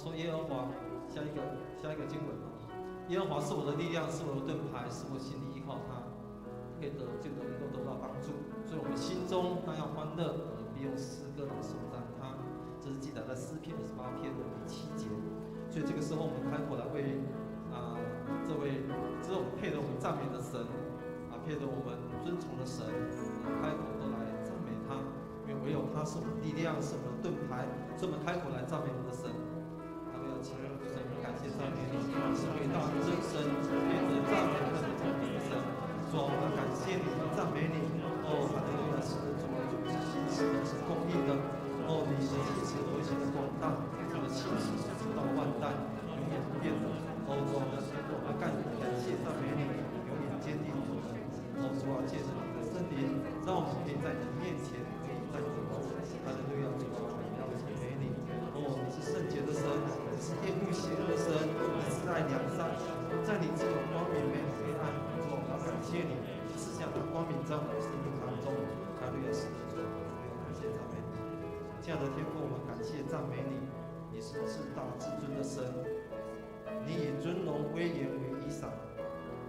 说耶和华，下一个经文啊，耶和华是我的力量，是我的盾牌，是我心里依靠他，可以就能够得到帮助。所以我们心中当要欢乐，我们必用诗歌来颂赞他。这是记载在诗篇28篇的第7节。所以这个时候我们开口来为这种配得我们赞美的神配得我们尊崇的神开口都来赞美他，因为唯有他是我们的力量，是我们的盾牌，所以我们开口来赞美我们的神。他们要请神感谢赞美你，是伟大的真神，配得赞美配得赞美的神。主啊，我们感谢你，赞美你。哦，哈利路亚，是的，主啊，主是信实的，是公义的。哦，你的信实多些的广大，你的信实是直到万代，永远不变的。哦，主啊，我们感谢赞美你，永远坚定我们。哦，主啊，借着你的圣灵，让我们可以在你面前可以站住。哈利路亚，主啊，我们要赞美你。哦，你是圣洁的神，你是厌恶邪恶的神，你是爱良善，在你只有光明没有黑暗。主啊，我们要感谢你，赐下的光明在我们的生命当中。哈利路亚，是的，主啊，我们要感谢赞美你。亲爱的天父，我们感谢赞美你，你是至大至尊的神，你以尊荣威严为衣裳，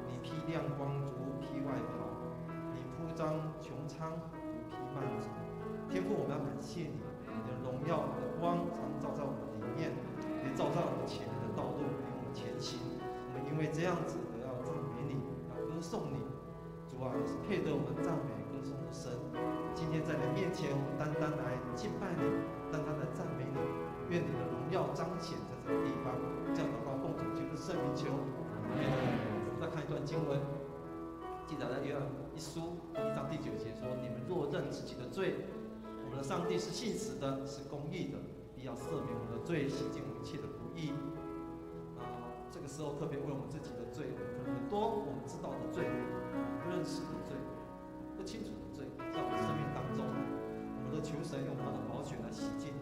你披亮光如披外袍，你铺张穹苍如披幔子。天父，我们要感谢你，你的荣耀的光常照在我们里面，也照在我们前面的道路，与我们前行。我们因为这样子而要赞美你，要歌颂你。主啊，你是配得我们赞美歌颂的神。今天在你面前，我们单单来敬拜你，单单来赞美你。愿你的荣耀彰显在这个地方。这样祷告，奉主基督圣名求。再看一段经文，记载在约翰一书1章第9节说：“你们若认自己的罪，我们的上帝是信实的，是公义的，必要赦免我们的罪，洗净我们一切的不义。”这个时候特别为我们自己的罪，很多我们知道的罪，不认识的罪，不清楚的罪，在我们生命当中，我们都求神用他的宝血来洗净。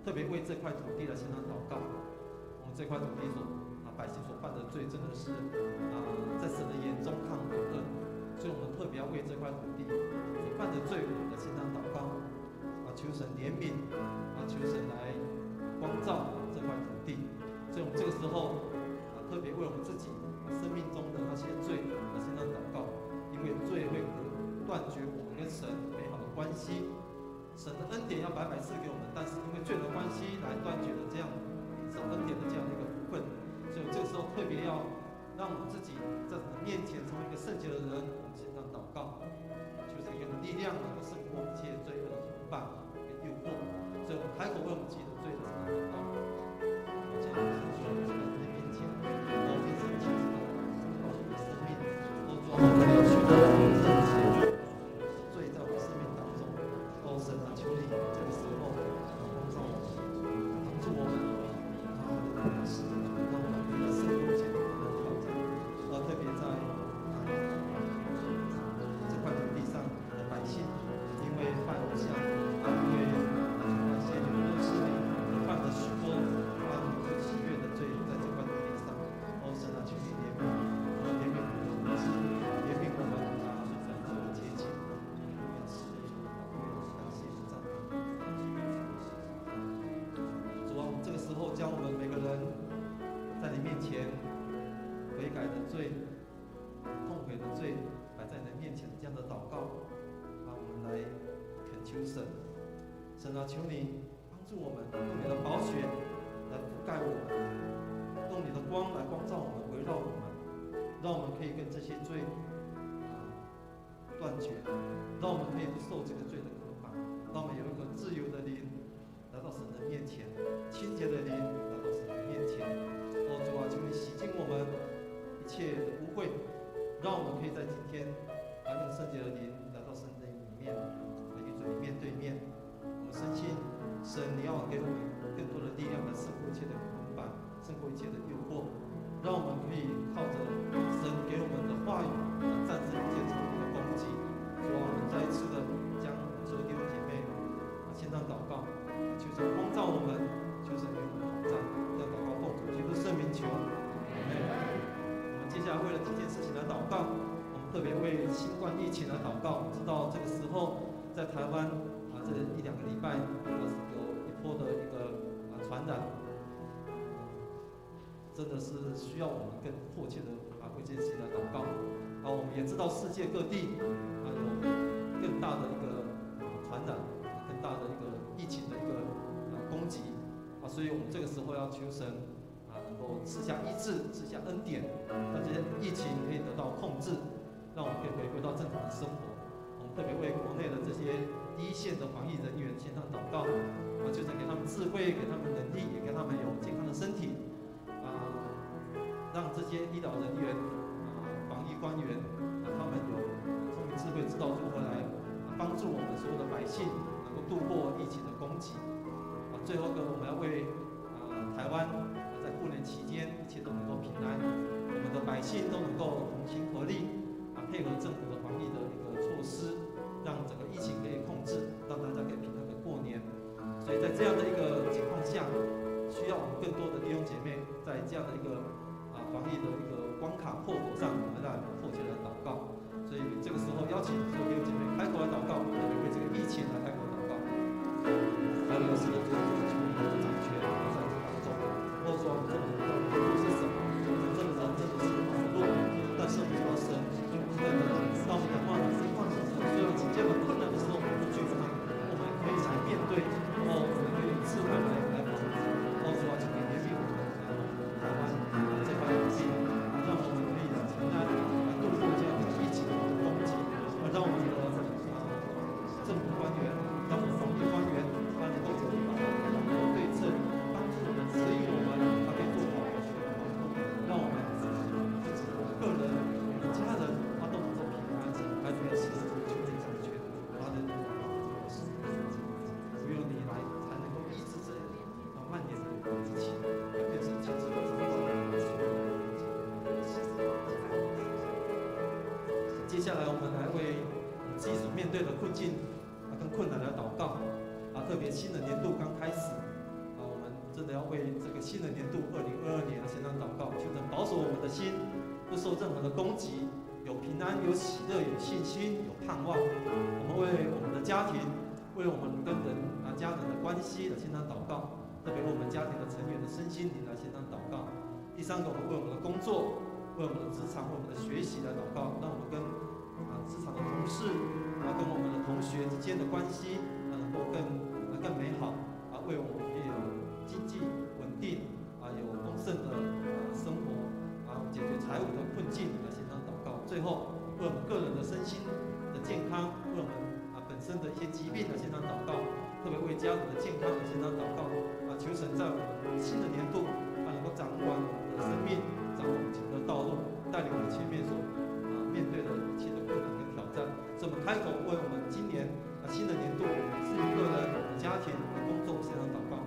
特别为这块土地来献上祷告。我们这块土地百姓所犯的罪，真的是在神的眼中看为恶，所以我们特别要为这块土地所犯的罪，我们来献上祷告。求神怜悯，求神来光照这块土地。所以我们这个时候特别为我们自己生命中的那些罪来献上祷告，因为罪会断绝我们跟神美好的关系。神的恩典要白白赐给我们，但是因为罪的关系来断绝了这样神恩典的这样的一个福分，所以这个时候特别要让我们自己在神的面前成为一个圣洁的人。我们献上祷告，求神给我们力量，能够胜过一切罪恶的捆绑跟诱惑。所以我们开口为我们自己的罪来祷告。我现在是说，我们在你的面前，我们是亲自的告诉你的生命，我主啊，我们要取得圣洁。神啊，求你这个时候光照我们，帮助我们，是让我们可以胜过一切的挑战。特别在这块土地上的百姓，因为拜偶像，因为那些不认识你，犯了许多让你不喜悦的罪，在这块土地上。神啊，求你怜悯，怜悯我们，怜悯我们在这个阶级。这个时候，将我们每个人在你面前悔改的罪、痛悔的罪摆在你的面前，这样的祷告，让我们来恳求神。神啊，求你帮助我们，用你的宝血来覆盖我们，用你的光来光照我们，围绕我们，让我们可以跟这些罪断绝，让我们可以不受这个罪的捆绑，让我们有一个自由的灵来到神的面前，清洁的灵来到神的面前。主啊，求你洗净我们一切的污秽，让我们可以在今天用圣洁的灵来到神的里面，来与主你面对面。我们深信神，你要给我们更多的力量来胜过一切的捆绑，胜过一切的诱惑，让我们可以靠着神给我们的话语来战胜一切仇敌的攻击。主啊，我们再一次的将所有弟兄姐妹献上祷告。求神光照我们，求神与我们同在。这样祷告奉主基督圣名求。我们接下来为了几件事情来祷告，我们特别为新冠疫情来祷告。知道这个时候在台湾这1-2个礼拜有一波的一个传染，真的是需要我们更迫切的为这件事情来祷告。我们也知道世界各地有更大的一个传染，更大的一个疫情的一个攻击所以我们这个时候要求神能够赐下医治，赐下恩典，让这些疫情可以得到控制，让我们可以回归到正常的生活。我们特别为国内的这些第一线的防疫人员献上祷告，求神给他们智慧，给他们能力，也给他们有健康的身体，让这些医疗人员、防疫官员，他们有聪明智慧，知道如何来帮助我们所有的百姓能够度过疫情的攻击。最后一个，我们要为台湾在过年期间一切都能够平安，我们的百姓都能够同心合力配合政府的防疫的一个措施，让整个疫情可以控制，让大家可以平安的过年。所以在这样的一个情况下，需要我们更多的弟兄姐妹在这样的一个防疫的一个关卡破口上，我们来迫切的祷告。所以这个时候邀请所有弟兄姐妹开口来祷告，也为这个疫情来开口祷告。还有是的，求你的掌权在这当中，或者说我们这个是什么？这个人真的是软弱，但是我们知道神真的让我们仰望的是万神，虽然今天很困难的时候，我们不惧怕，我们可以来面对，我们可以智慧来帮助，主啊，请你怜悯我们台湾这块土地，让我们可以平安度过这样的疫情的攻击，让我们的政府官员，让我们防疫官员，能够对症帮助我们，指引我们，可以做好让我们个人、家人都能够平安，还有是求你掌权，只有你来才能够医治这蔓延的疫情，变成全世界的接下来我们来为我们自己所面对的困境跟困难来祷告特别新的年度刚开始我们真的要为这个新的年度2022年献上祷告，求神保守我们的心不受任何的攻击，有平安，有喜乐，有信心，有盼望。我们为我们的家庭，为我们跟人家人的关系来献上祷告，特别为我们家庭的成员的身心灵来献上祷告。第三个，我们为我们的工作，为我们的职场，为我们的学习来祷告，让我们跟职场的同事跟我们的同学之间的关系能够更美好为我们可以有经济稳定有丰盛的生活解决财务的困境来献上祷告。最后，为我们个人的身心的健康，为我们本身的一些疾病来献上祷告，特别为家人的健康来献上祷告求神在我们新的年度能够掌管我们的生命，掌管我们前的道路，带领我们前面所面对的一切的困难跟挑战。所以我们开口为我们今年新的年度，我们自己个人、我们家庭、我们工作献上祷告。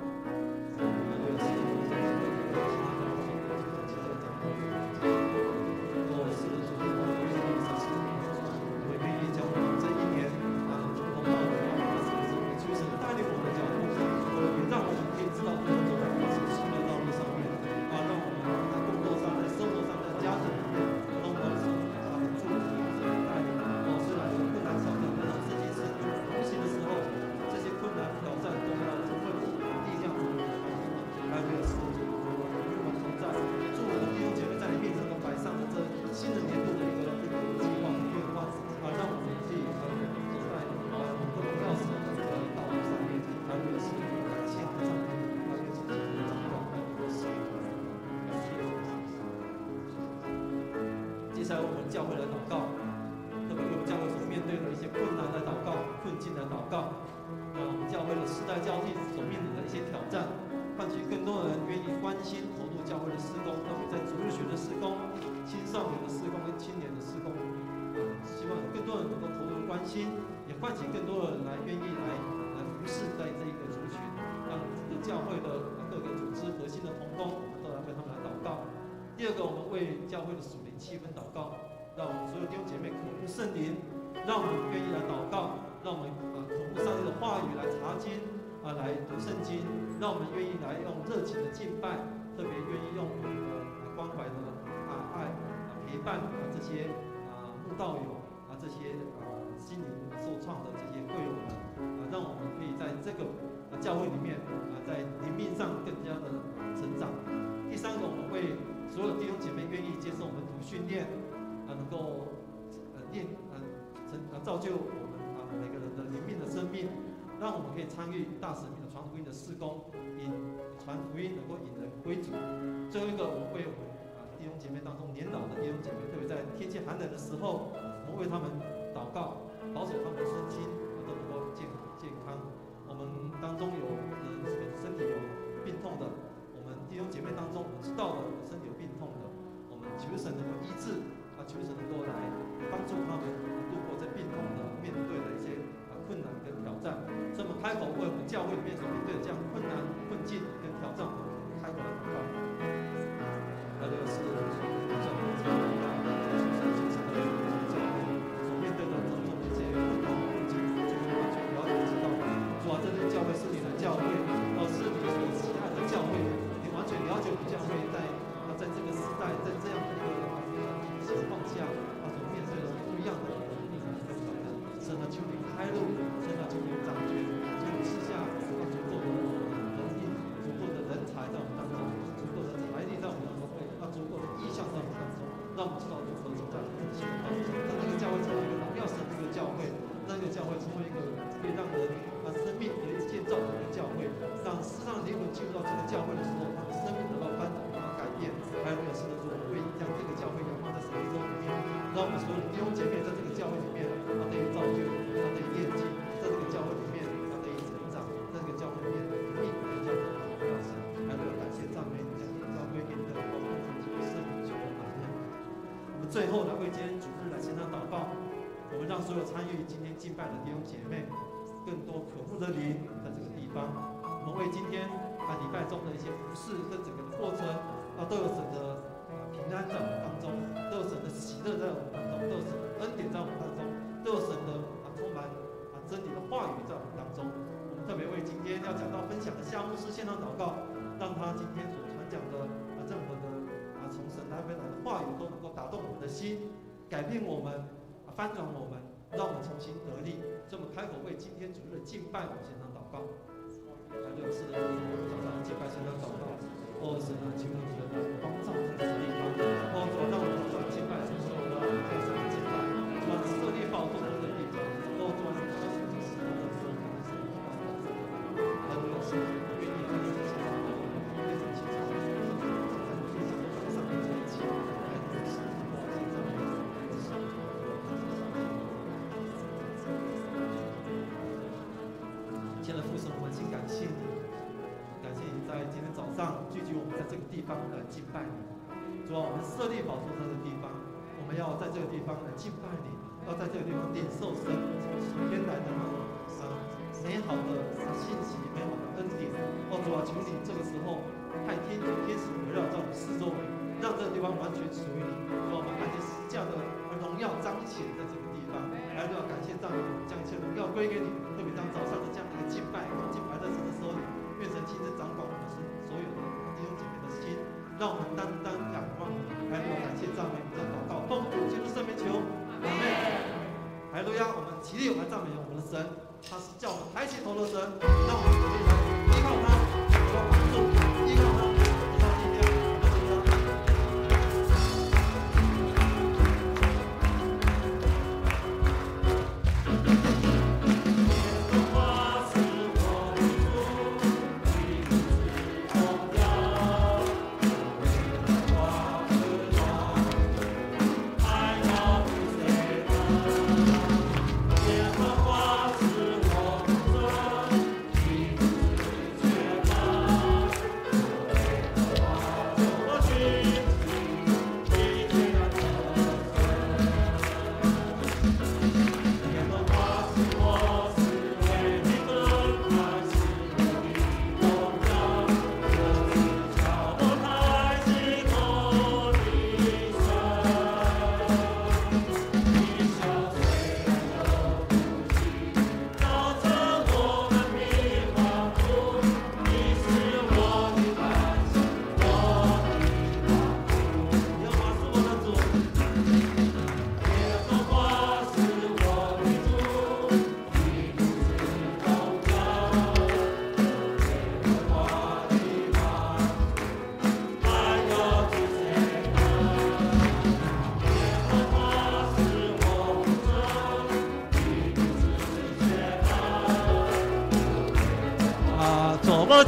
我愿意将我们这一年从头到尾求神带领我们的脚步，也让我们可以知道如何走在我们新的道路上面让我们在工作上、在生活上、在家庭里面都能够很祝福神带领虽然有困难挑战，但是这件事情同行的时候，这些困难挑战都要充分力量来为神与我们同在。祝我们的弟兄姐妹在你面前都摆上了这新的年度的一个计划和愿望让我们可以走在我们不能告诉我们的道路上面，还为神感谢和赞美，还为神掌管接下来我们教会的祷告，特别为我们教会所面对的一些困难的祷告、困境的祷告，让我们教会的时代交替所面临的一些挑战，唤起更多人愿意关心投入教会的事工，特别在主日学的事工、青少年的事工跟青年的事工希望有更多人能够投入关心，也唤起更多人来愿意来服侍在这一个族群，让这个教会的各个组织核心的同工，我们都来为他们来祷告。第二个，我们为教会的属灵气氛祷告，让我们所有弟兄姐妹渴慕圣灵，让我们愿意来祷告，让我们渴慕上帝的话语来查经来读圣经，让我们愿意来用热情的敬拜，特别愿意用我们的关怀的爱陪伴这些慕道友这些心灵受创的这些会友们让我们可以在这个教会里面在灵命上更加的成长。第三个，我们为为所有弟兄姐妹愿意接受门徒训练，能够造就我们每个人的灵命的生命，让我们可以参与大使命的传福音的事工，传福音能够引人归主。最后一个，我们为我们弟兄姐妹当中年老的弟兄姐妹，特别在天气寒冷的时候，我们为他们祷告，保守他们的身心都能够健康。我们当中有人身体有病痛的，我们弟兄姐妹当中我们知道的身体有病痛的，我们求神能够医治，求神能够来帮助他们度过这病痛的面对的一些困难跟挑战。所以我们开口为我们教会里面所面对的这样困难、困境跟挑战，我们开口来祷告。这个是教会所面对的种种的一些困难困境，主完全了解知道。主啊，这个教会是你的教会，是你所喜爱的教会，你完全了解我们教会在这个时代，在这样的一个情况下，所面对的不一样的挑战。神啊，求你开路，神啊，求你掌权，求你赐下足够的能力、足够的人才在我们当中，足够的财力在我们当中，足够的意向在我们当中，让我们知道如何走在新的道路上，让那个教会成为一个荣耀神的一个教会，让那个教会成为一个可以让人生命得以建造的一个教会，让世上灵魂进入到这个教会的时候，生命得到翻转、得到改变。还有神的主，为将这个教会仰望在神的手里面，让我们所有的弟兄姐妹在这个教会里面，得以造就，得以炼净，在这个教会里面，得以成长，在这个教会里面，命得以叫人荣耀神。还有感谢赞美，将荣耀归给你的光荣及圣名，求阿们。我们最后来为今天主日来献上祷告，我们让所有参与今天敬拜的弟兄姐妹，更多渴慕的灵在这个地方。我们为今天礼拜中的一些服事跟整个过程，都有神的平安在我们当中，都有神的喜乐在我们当中，都有神的恩典在我们当中，都有神的充满真理的话语在我们当中。我们特别为今天要讲到分享的夏牧师献上祷告，让他今天所传讲的任何的从神那边来的话语都能够打动我们的心，改变我们，翻转我们，让我们重新得力。所以我们开口为今天主日的敬拜，我们献上祷告。是的，我们早上敬拜献上祷告。神啊，求你的光照在这个地方。主啊，让我们早上敬拜的时候，让我们开始敬拜。主啊，设立宝座在这个地方。主啊，你高兴的时候的时候，还是你高兴的时候。还有是愿意在这个地方，非常清楚，在你面前都摆上这一切，还有是现在我们的生活。亲爱的父神，我们先感谢你，感谢你在今天早上聚集我们在这个地方来敬拜你。主啊，我们设立宝座在这个地方，我们要在这个地方来敬拜你，要在这个地方领受神从属天来的美好的信息、美好的恩典。主啊，求你这个时候派天使围绕在我们四周围，让这个地方完全属于你。主啊，我们看见十架的荣耀彰显在这个地方，来都要感谢赞美，将一切荣耀归给你。特别当早上的这样的一个敬拜，敬拜在神的手里，愿神亲自掌管我们所有的弟兄姐妹的心，让我们单单仰望，来都要感谢赞美，这祷告奉主基督圣名求，阿门。哈利路亚！我们起立，我们来赞美我们的神，他是叫我们抬起头的神，让我们可以来依靠他，得到帮助，依靠他，得到力量。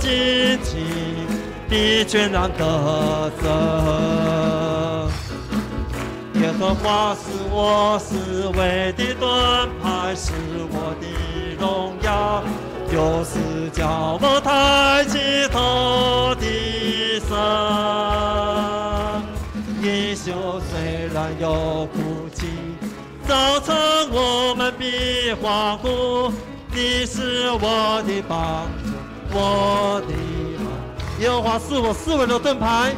心情，必全然得胜。耶和华是我思维的盾牌，是我的荣耀，又是叫我抬起头的神。一宿虽然有哭泣，早晨我们必欢呼。你是我的帮助，我的帮。耶和华是我思维的盾牌，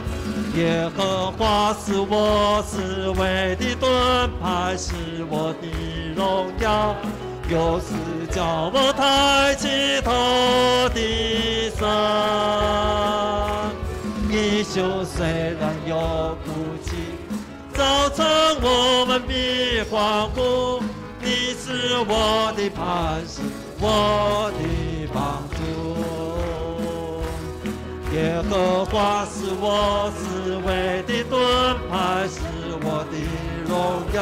耶和华是我思维的盾牌，是我的荣耀，又是叫我抬起头的神。一宿虽然有哭泣，早晨我们必欢呼。你是我的磐石，我的帮助。耶和华是我思维的盾牌，是我的荣耀，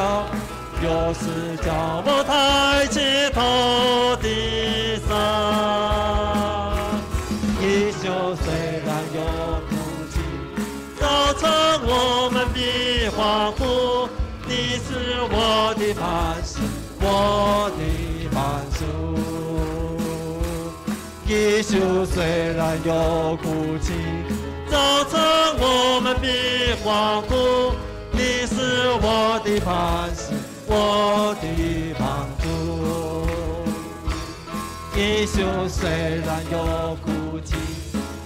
又是叫我抬起头的神。一宿虽然有哭泣，早晨我们必欢呼。你是我的磐石，我的帮助。一宿虽然有哭泣，早晨我们必欢呼。你是我的磐石，我的帮助。一宿虽然有哭泣，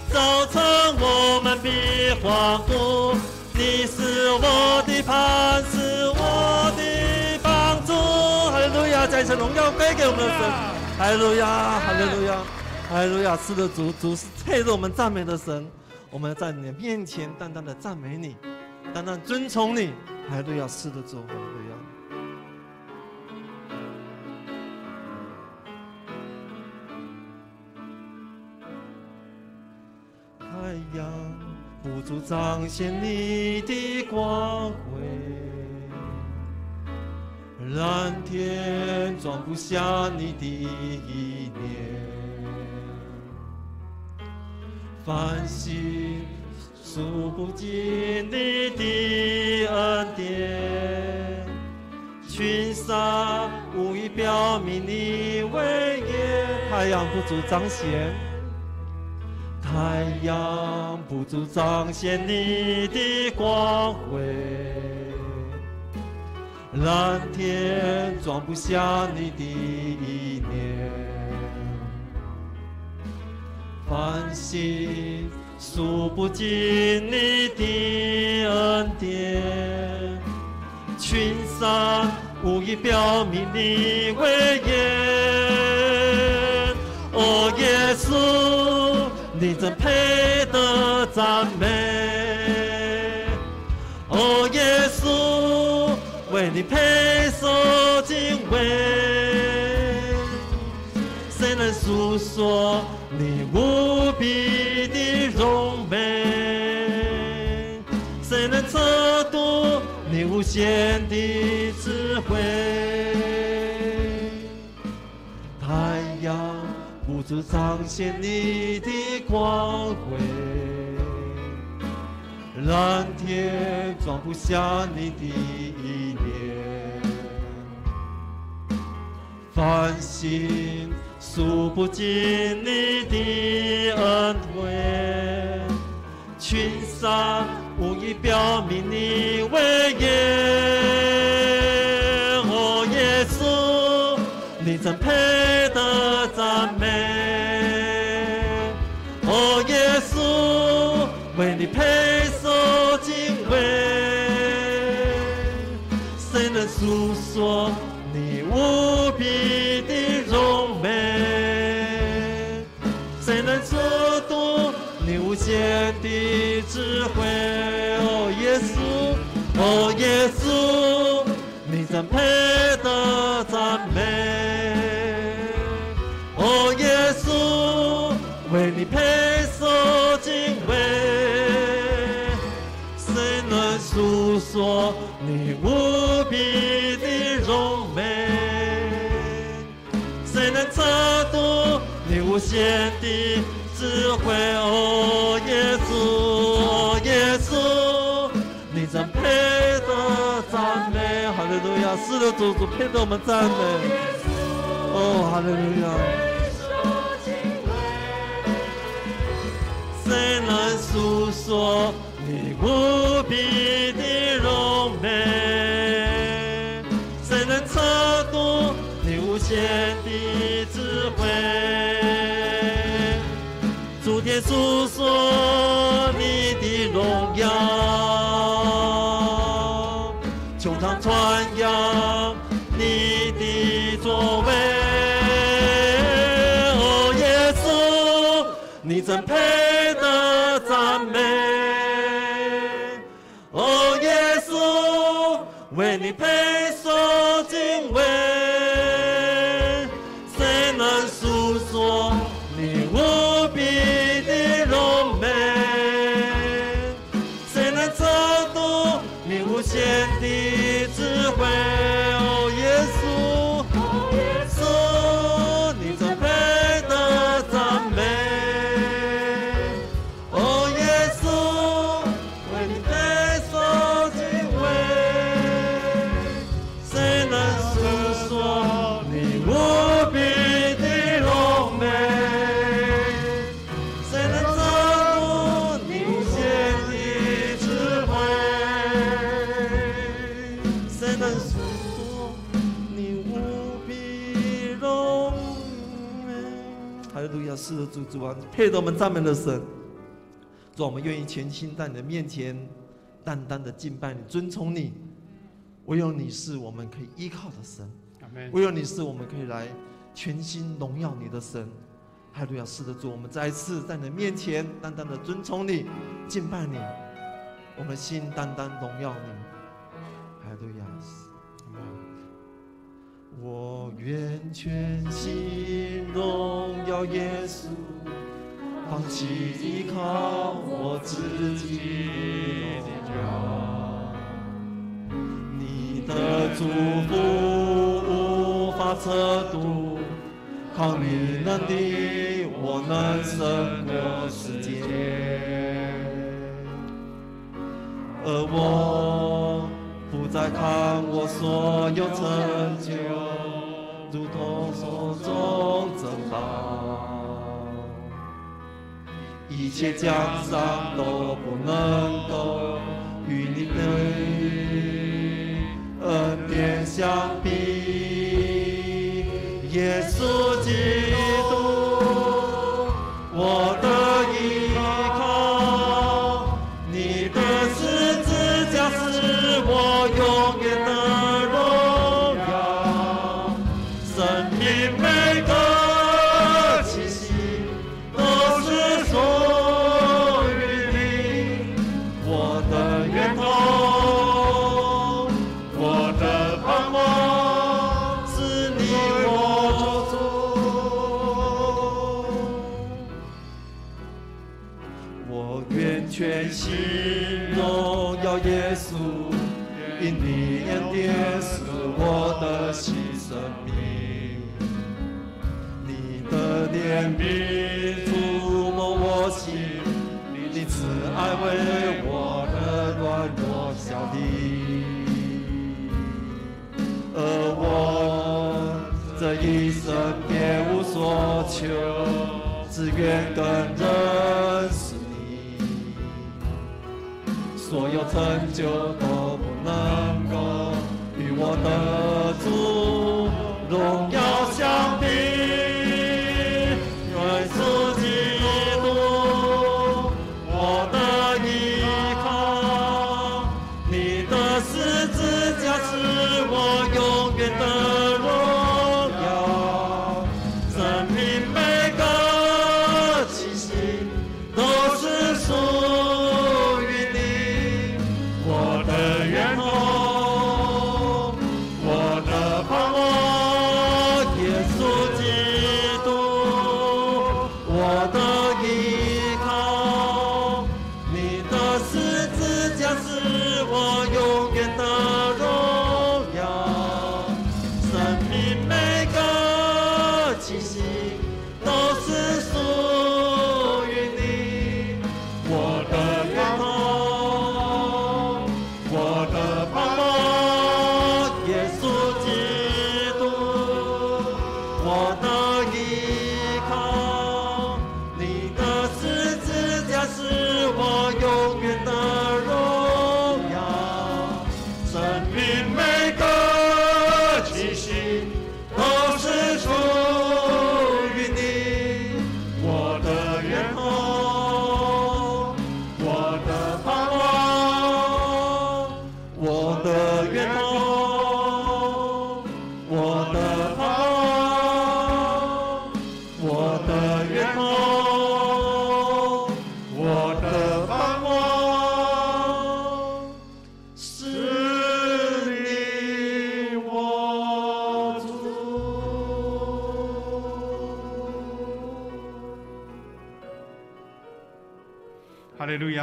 早晨我们必欢呼。你是我的磐石，我的帮助。哈利路亚！再次荣耀归给我们的神。哈利路亚！哈利路亚！哈利路亚！是的，主是配着我们赞美的神。我们在你的面前单单的赞美你，单单尊崇你。哈利路亚！是的，主。哈利路亚！太阳不足彰显你的光辉，蓝天装不下你的意念，繁星数不尽你的恩典，群山无以表明你威严。太阳不足彰显，太阳不足彰显你的光辉，蓝天装不下你的意念，繁星数不尽你的恩典，群山无以表明你威严。哦，耶稣，你真配得赞美。哦，耶稣，为你配受敬畏。谁能诉说你无比的荣美？谁能测度你无限的智慧？太阳不足彰显你的光辉，蓝天装不下你的意念，繁星数不尽你的恩惠，群山无以表明你威严。哦，耶稣，你真配得赞美。哦，耶稣，为你配受敬畏。谁能诉说你无比的荣美？谁能测度你无限的智慧？哦，耶稣，哦，耶稣，你真配得赞美。哦，耶稣，为你配受敬畏。谁能诉说你无比的荣美？谁能测度你无限的智智慧。哦，耶稣，哦，耶稣，你真配得赞美。哈利路亚！是的，主配得我们赞美。哦，哈利路亚！谁能诉说你无比的荣美？谁能测度你无限的智慧？诸天诉说你的荣耀，穹苍传扬你的作为。哦，耶稣，你真配得赞美。哦，耶稣，为你配受敬畏。谁能诉说你无比的荣美？谁能测度你无限的智慧？哦，耶稣，耶稣，你真配得赞美。哦，耶稣，为你配受敬畏。谁能诉说你无比的荣美？谁能测度你无限的智慧？谁能诉说你无比荣美？哈利路亚！是的，主啊，配得我们赞美的神。主啊，我们愿意全心在你的面前单单的敬拜你、尊崇你。唯有你是我们可以依靠的神，唯有你是我们可以来全心荣耀你的神。哈利路亚！是的，主，我们再一次在你的面前单单的尊崇你、敬拜你，我们心单单荣耀你。哈利路亚！我愿全心荣耀耶稣，放弃依靠我自己的脚。你的祝福无法测度，靠你能力，我能胜过世界。而我不再看我所有成就，如同手中珍宝，一切奖赏都不能够与你的恩典相比。耶稣基督，我的依靠，你的十字架是我永远的荣耀。生命每个气息都是属于你，我的源头，我的盼望是你我主。我愿全心荣耀耶稣，因你恩典是我的新生命。你的怜悯触摸我心，你慈爱为我的软弱效力。而我这一生别无所求，只愿更认识你，所有成就都不能够与我的主荣耀相比。耶稣基督，我的依靠，你的十字架是我永远的荣耀。生命每个气息都是属于你，我的源头，我的盼望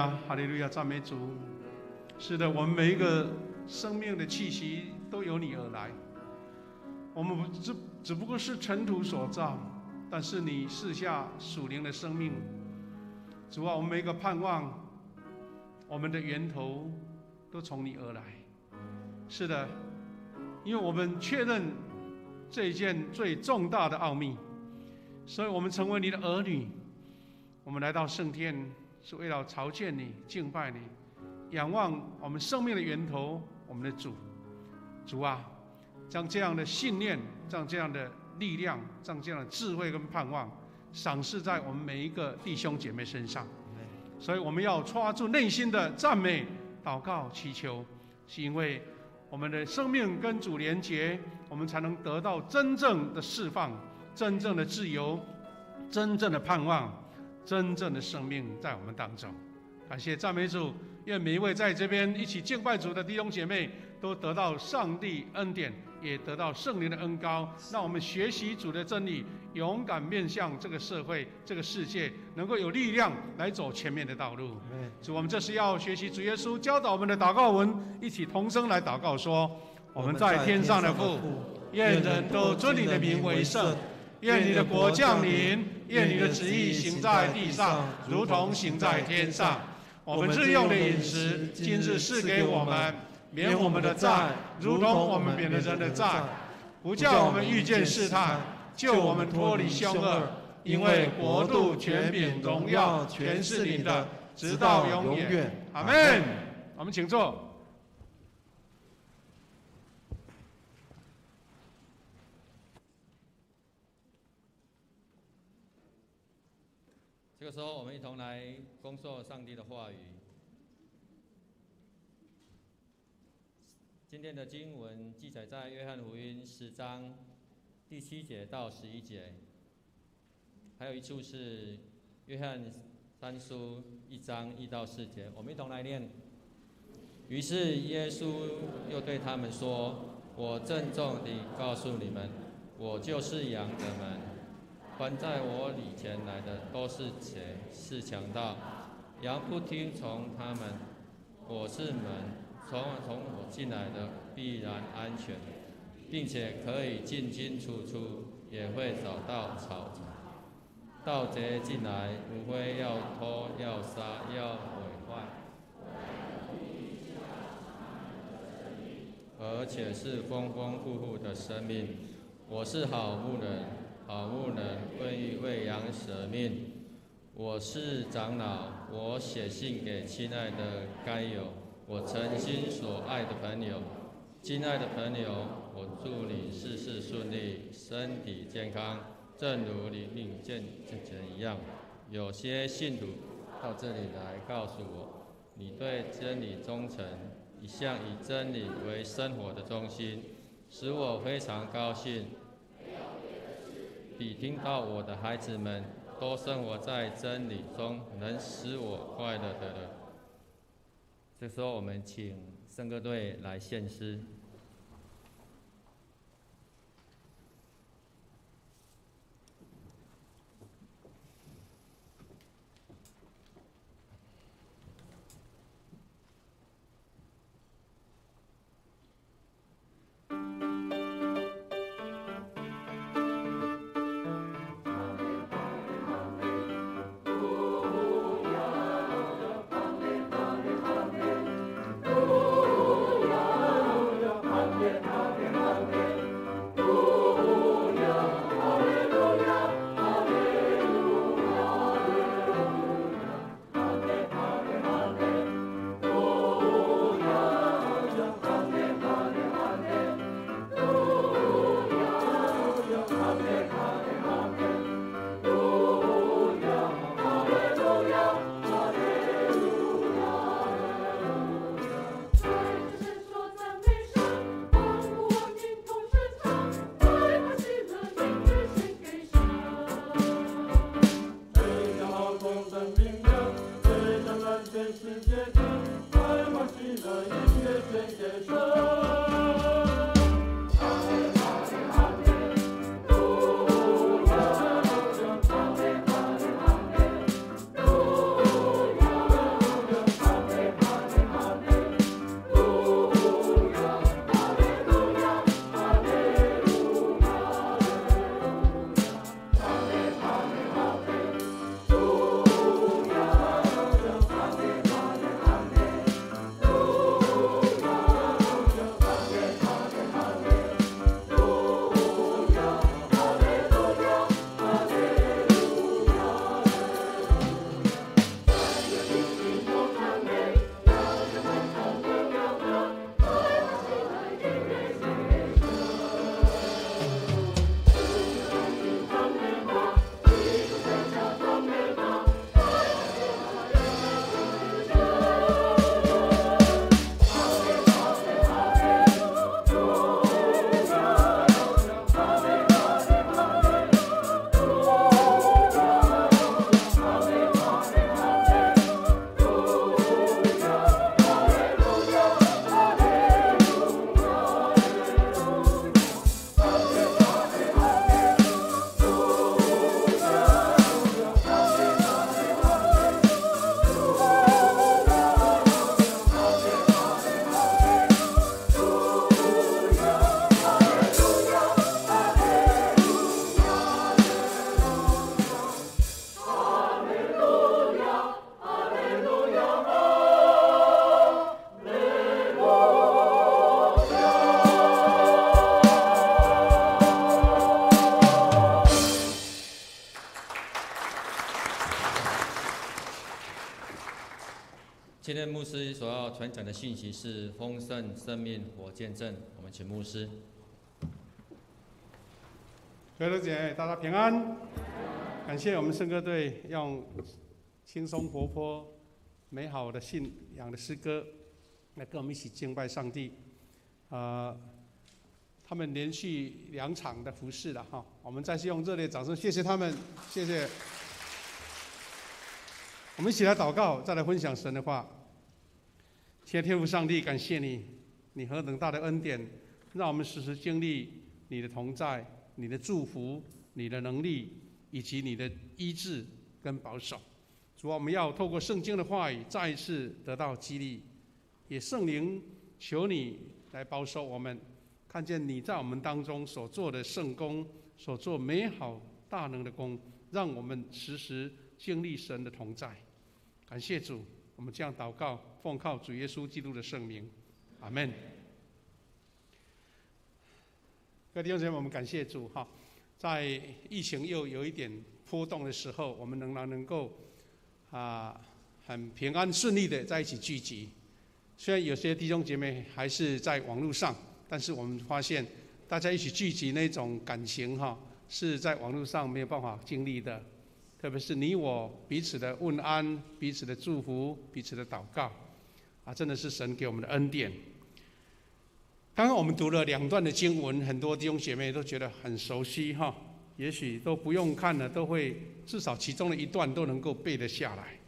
亚，哈利路亚，赞美主。是的，我们每一个生命的气息都由你而来，我们只不过是尘土所造，但是你赐下属灵的生命。主啊，我们每一个盼望，我们的源头都从你而来。是的，因为我们确认这一件最重大的奥秘，所以我们成为你的儿女。我们来到圣殿，是为了朝见你、敬拜你，仰望我们生命的源头，我们的主。主啊，将这样的信念，将这样的力量，将这样的智慧跟盼望，赏赐在我们每一个弟兄姐妹身上。所以我们要抓住内心的赞美、祷告、祈求，是因为我们的生命跟主连结，我们才能得到真正的释放、真正的自由、真正的盼望、真正的生命在我们当中。感谢赞美主，愿每一位在这边一起敬拜主的弟兄姐妹都得到上帝恩典，也得到圣灵的恩膏，让我们学习主的真理，勇敢面向这个社会、这个世界，能够有力量来走前面的道路。主，我们这是要学习主耶稣教导我们的祷告文，一起同声来祷告说：我们在天上的父，愿人都尊你的名为圣，愿你的国降临，愿你的旨意行在地上，如同行在天上。我们日用的饮食，今日赐给我们，免我们的债，如同我们免了人的债，不叫我们遇见试探，救我们脱离凶恶。因为国度、权柄、荣耀，全是你的，直到永远。阿们。我们请坐。这个时候，我们一同来恭受上帝的话语。今天的经文记载在约翰福音10章第7节到11节，还有一处是约翰3书1章1到4节。我们一同来念。于是耶稣又对他们说：“我郑重地告诉你们，我就是羊的门。凡在我里前来的都是贼，是强盗，羊不听从他们。我是门，从我进来的必然安全，并且可以进进出出，也会找到草场。盗贼进来，无非要偷、要杀、要毁坏，而且是丰丰富富的生命。我是好牧人。好牧人愿意为羊舍命。我是长老，我写信给亲爱的该有，我诚心所爱的朋友。亲爱的朋友，我祝你事事顺利，身体健康，正如你命健一样。有些信徒到这里来告诉我，你对真理忠诚，一向以真理为生活的中心，使我非常高兴。比听到我的孩子们都生活在真理中，能使我快乐的人。这时候，我们请圣歌队来献诗。今天牧师所要传讲的信息是丰盛生命活见证。我们请牧师。各位姐妹，大家平安。感谢我们圣歌队用轻松活泼、美好的信仰的诗歌来跟我们一起敬拜上帝。他们连续2场的服事了哈，我们再次用热烈掌声谢谢他们，谢谢。我们一起来祷告，再来分享神的话。亲爱的天父上帝，感谢你，你何等大的恩典，让我们时时经历你的同在、你的祝福、你的能力，以及你的医治跟保守。主啊，我们要透过圣经的话语，再一次得到激励。也圣灵，求你来保守我们，看见你在我们当中所做的圣工，所做美好大能的工，让我们时时经历神的同在。感谢主，我们这样祷告，奉靠主耶稣基督的圣名，阿们。各位弟兄姐妹，我们感谢主哈，在疫情又有一点波动的时候，我们仍然能够很平安顺利的在一起聚集。虽然有些弟兄姐妹还是在网络上，但是我们发现大家一起聚集那种感情哈，是在网络上没有办法经历的。特别是你我彼此的问安、彼此的祝福、彼此的祷告，真的是神给我们的恩典。刚刚我们读了2段的经文，很多弟兄姐妹都觉得很熟悉哈，也许都不用看了，都会至少其中的一段都能够背得下来。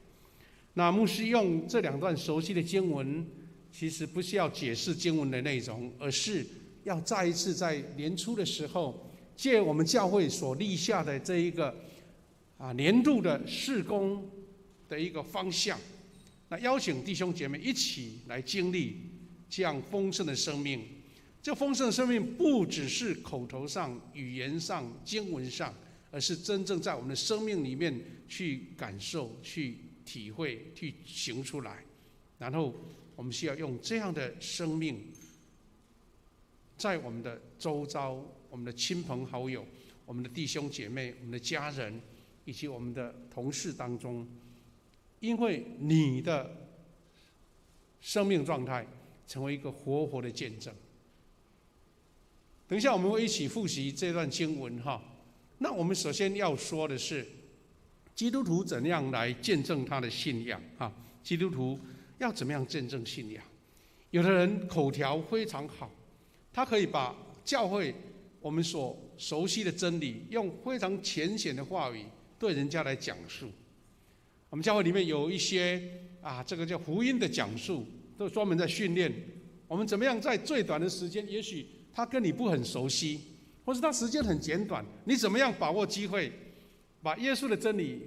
那牧师用这2段熟悉的经文，其实不是要解释经文的内容，而是要再一次在年初的时候，借我们教会所立下的这一个年度的事工的一个方向，那邀请弟兄姐妹一起来经历这样丰盛的生命。这丰盛的生命不只是口头上、语言上、经文上，而是真正在我们的生命里面去感受、去体会、去行出来。然后我们需要用这样的生命，在我们的周遭、我们的亲朋好友、我们的弟兄姐妹、我们的家人，以及我们的同事当中，因为你的生命状态成为一个活活的见证。等一下我们会一起复习这段经文哈。那我们首先要说的是，基督徒怎样来见证他的信仰哈？基督徒要怎么样见证信仰？有的人口条非常好，他可以把教会我们所熟悉的真理，用非常浅显的话语对人家来讲述。我们教会里面有一些这个叫福音的讲述，都专门在训练我们怎么样在最短的时间，也许他跟你不很熟悉，或是他时间很简短，你怎么样把握机会，把耶稣的真理，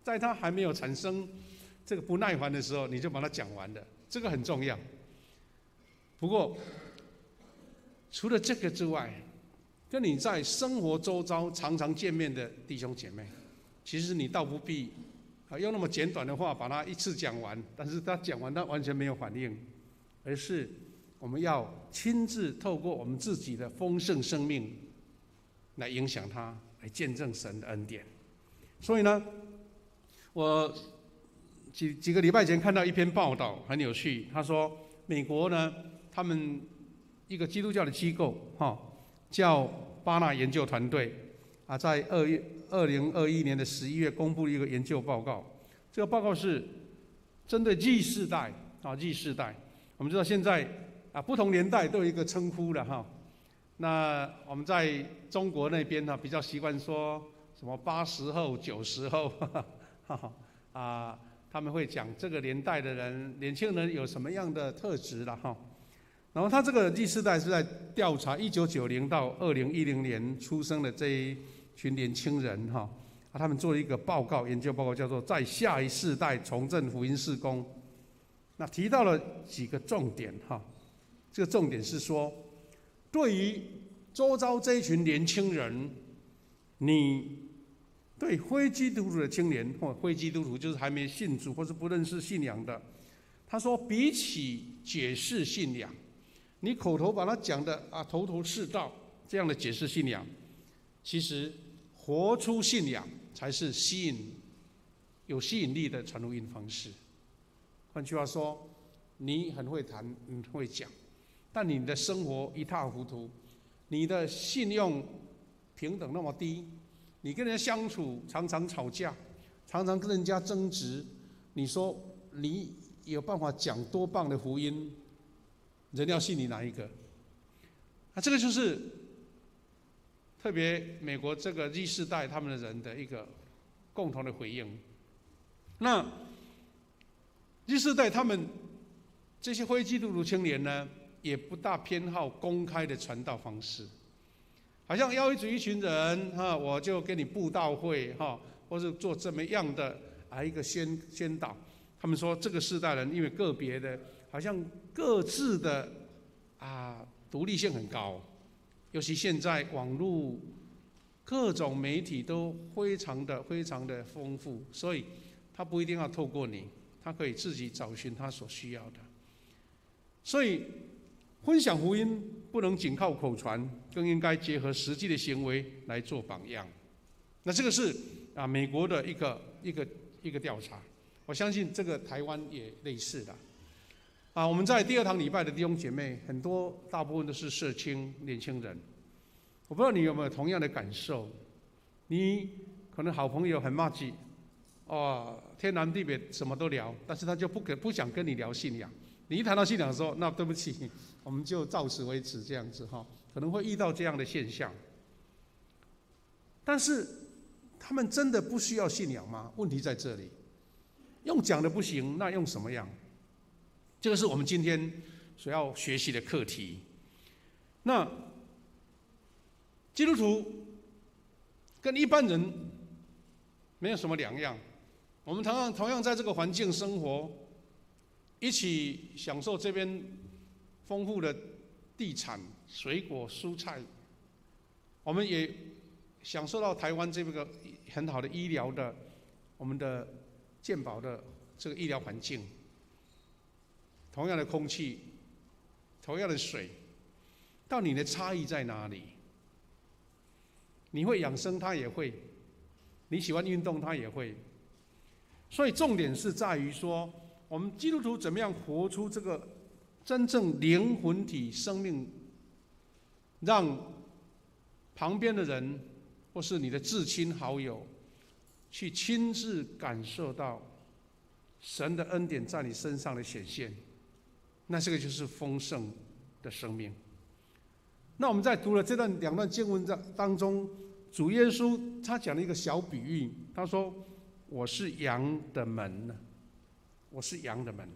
在他还没有产生这个不耐烦的时候，你就把它讲完了，这个很重要。不过除了这个之外，跟你在生活周遭常常见面的弟兄姐妹，其实你倒不必用那么简短的话把它一次讲完，但是他讲完他完全没有反应，而是我们要亲自透过我们自己的丰盛生命来影响他，来见证神的恩典。所以呢，我几个礼拜前看到一篇报道很有趣，他说美国呢，他们一个基督教的机构叫巴纳研究团队在2021年的11月公布了一个研究报告。这个报告是针对 Z 世代，Z 世代。我们知道现在不同年代都有一个称呼了哈。那我们在中国那边比较习惯说什么80后、90后，他们会讲这个年代的人，年轻人有什么样的特质了哈。然后他这个第四代是在调查1990到2010年出生的这一群年轻人哈，他们做了一个报告，研究报告叫做《在下一世代重振福音事工》。那提到了几个重点哈，这个重点是说，对于周遭这一群年轻人，你对非基督徒的青年或非基督徒就是还没信主或是不认识信仰的，他说比起解释信仰，你口头把它讲的头头是道，这样的解释信仰，其实活出信仰才是有吸引力的传福音方式。换句话说，你很会谈，很会讲，但你的生活一塌糊涂，你的信用平等那么低，你跟人家相处常常吵架，常常跟人家争执，你说你有办法讲多棒的福音，人要信你哪一个？这个就是特别美国这个 Z 世代他们的人的一个共同的回应。那 Z 世代他们这些非基督徒青年呢，也不大偏好公开的传道方式，好像邀一群人我就给你布道会或是做这么样的一个宣导。他们说这个世代人因为个别的，好像各自的独立性很高，尤其现在网络各种媒体都非常的丰富，所以他不一定要透过你，他可以自己找寻他所需要的。所以分享福音不能仅靠口传，更应该结合实际的行为来做榜样。那这个是美国的一个调查，我相信这个台湾也类似的。我们在第二堂礼拜的弟兄姐妹，大部分都是社青年轻人。我不知道你有没有同样的感受？你可能好朋友很麻吉，天南地北什么都聊，但是他就不想跟你聊信仰。你一谈到信仰的时候，那对不起，我们就到此为止这样子可能会遇到这样的现象。但是他们真的不需要信仰吗？问题在这里。用讲的不行，那用什么样？这个是我们今天所要学习的课题。那基督徒跟一般人没有什么两样，我们同样在这个环境生活，一起享受这边丰富的地产、水果、蔬菜，我们也享受到台湾这个很好的医疗的，我们的健保的这个医疗环境，同样的空气，同样的水，到底你的差异在哪里？你会养生，他也会；你喜欢运动，他也会。所以重点是在于说，我们基督徒怎么样活出这个真正灵魂体生命，让旁边的人或是你的至亲好友去亲自感受到神的恩典在你身上的显现，那这个就是丰盛的生命。那我们在读了两段经文当中，主耶稣他讲了一个小比喻，他说：“我是羊的门，我是羊的门。”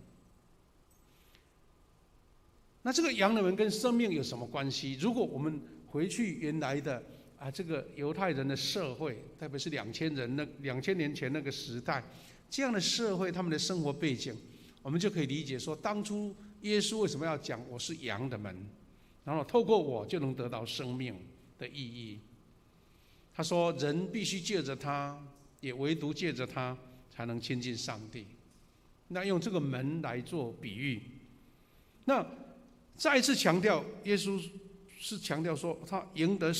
那这个羊的门跟生命有什么关系？如果我们回去原来的这个犹太人的社会，特别是2000年前那个时代，这样的社会，他们的生活背景，我们就可以理解说，当初耶稣为什么要讲我是羊的门，然后透过我就能得到生命的意义。他说，人必须借着他，也唯独借着他才能亲近上帝。那用这个门来做比喻，那再一次强调，耶稣是强调说，他赢得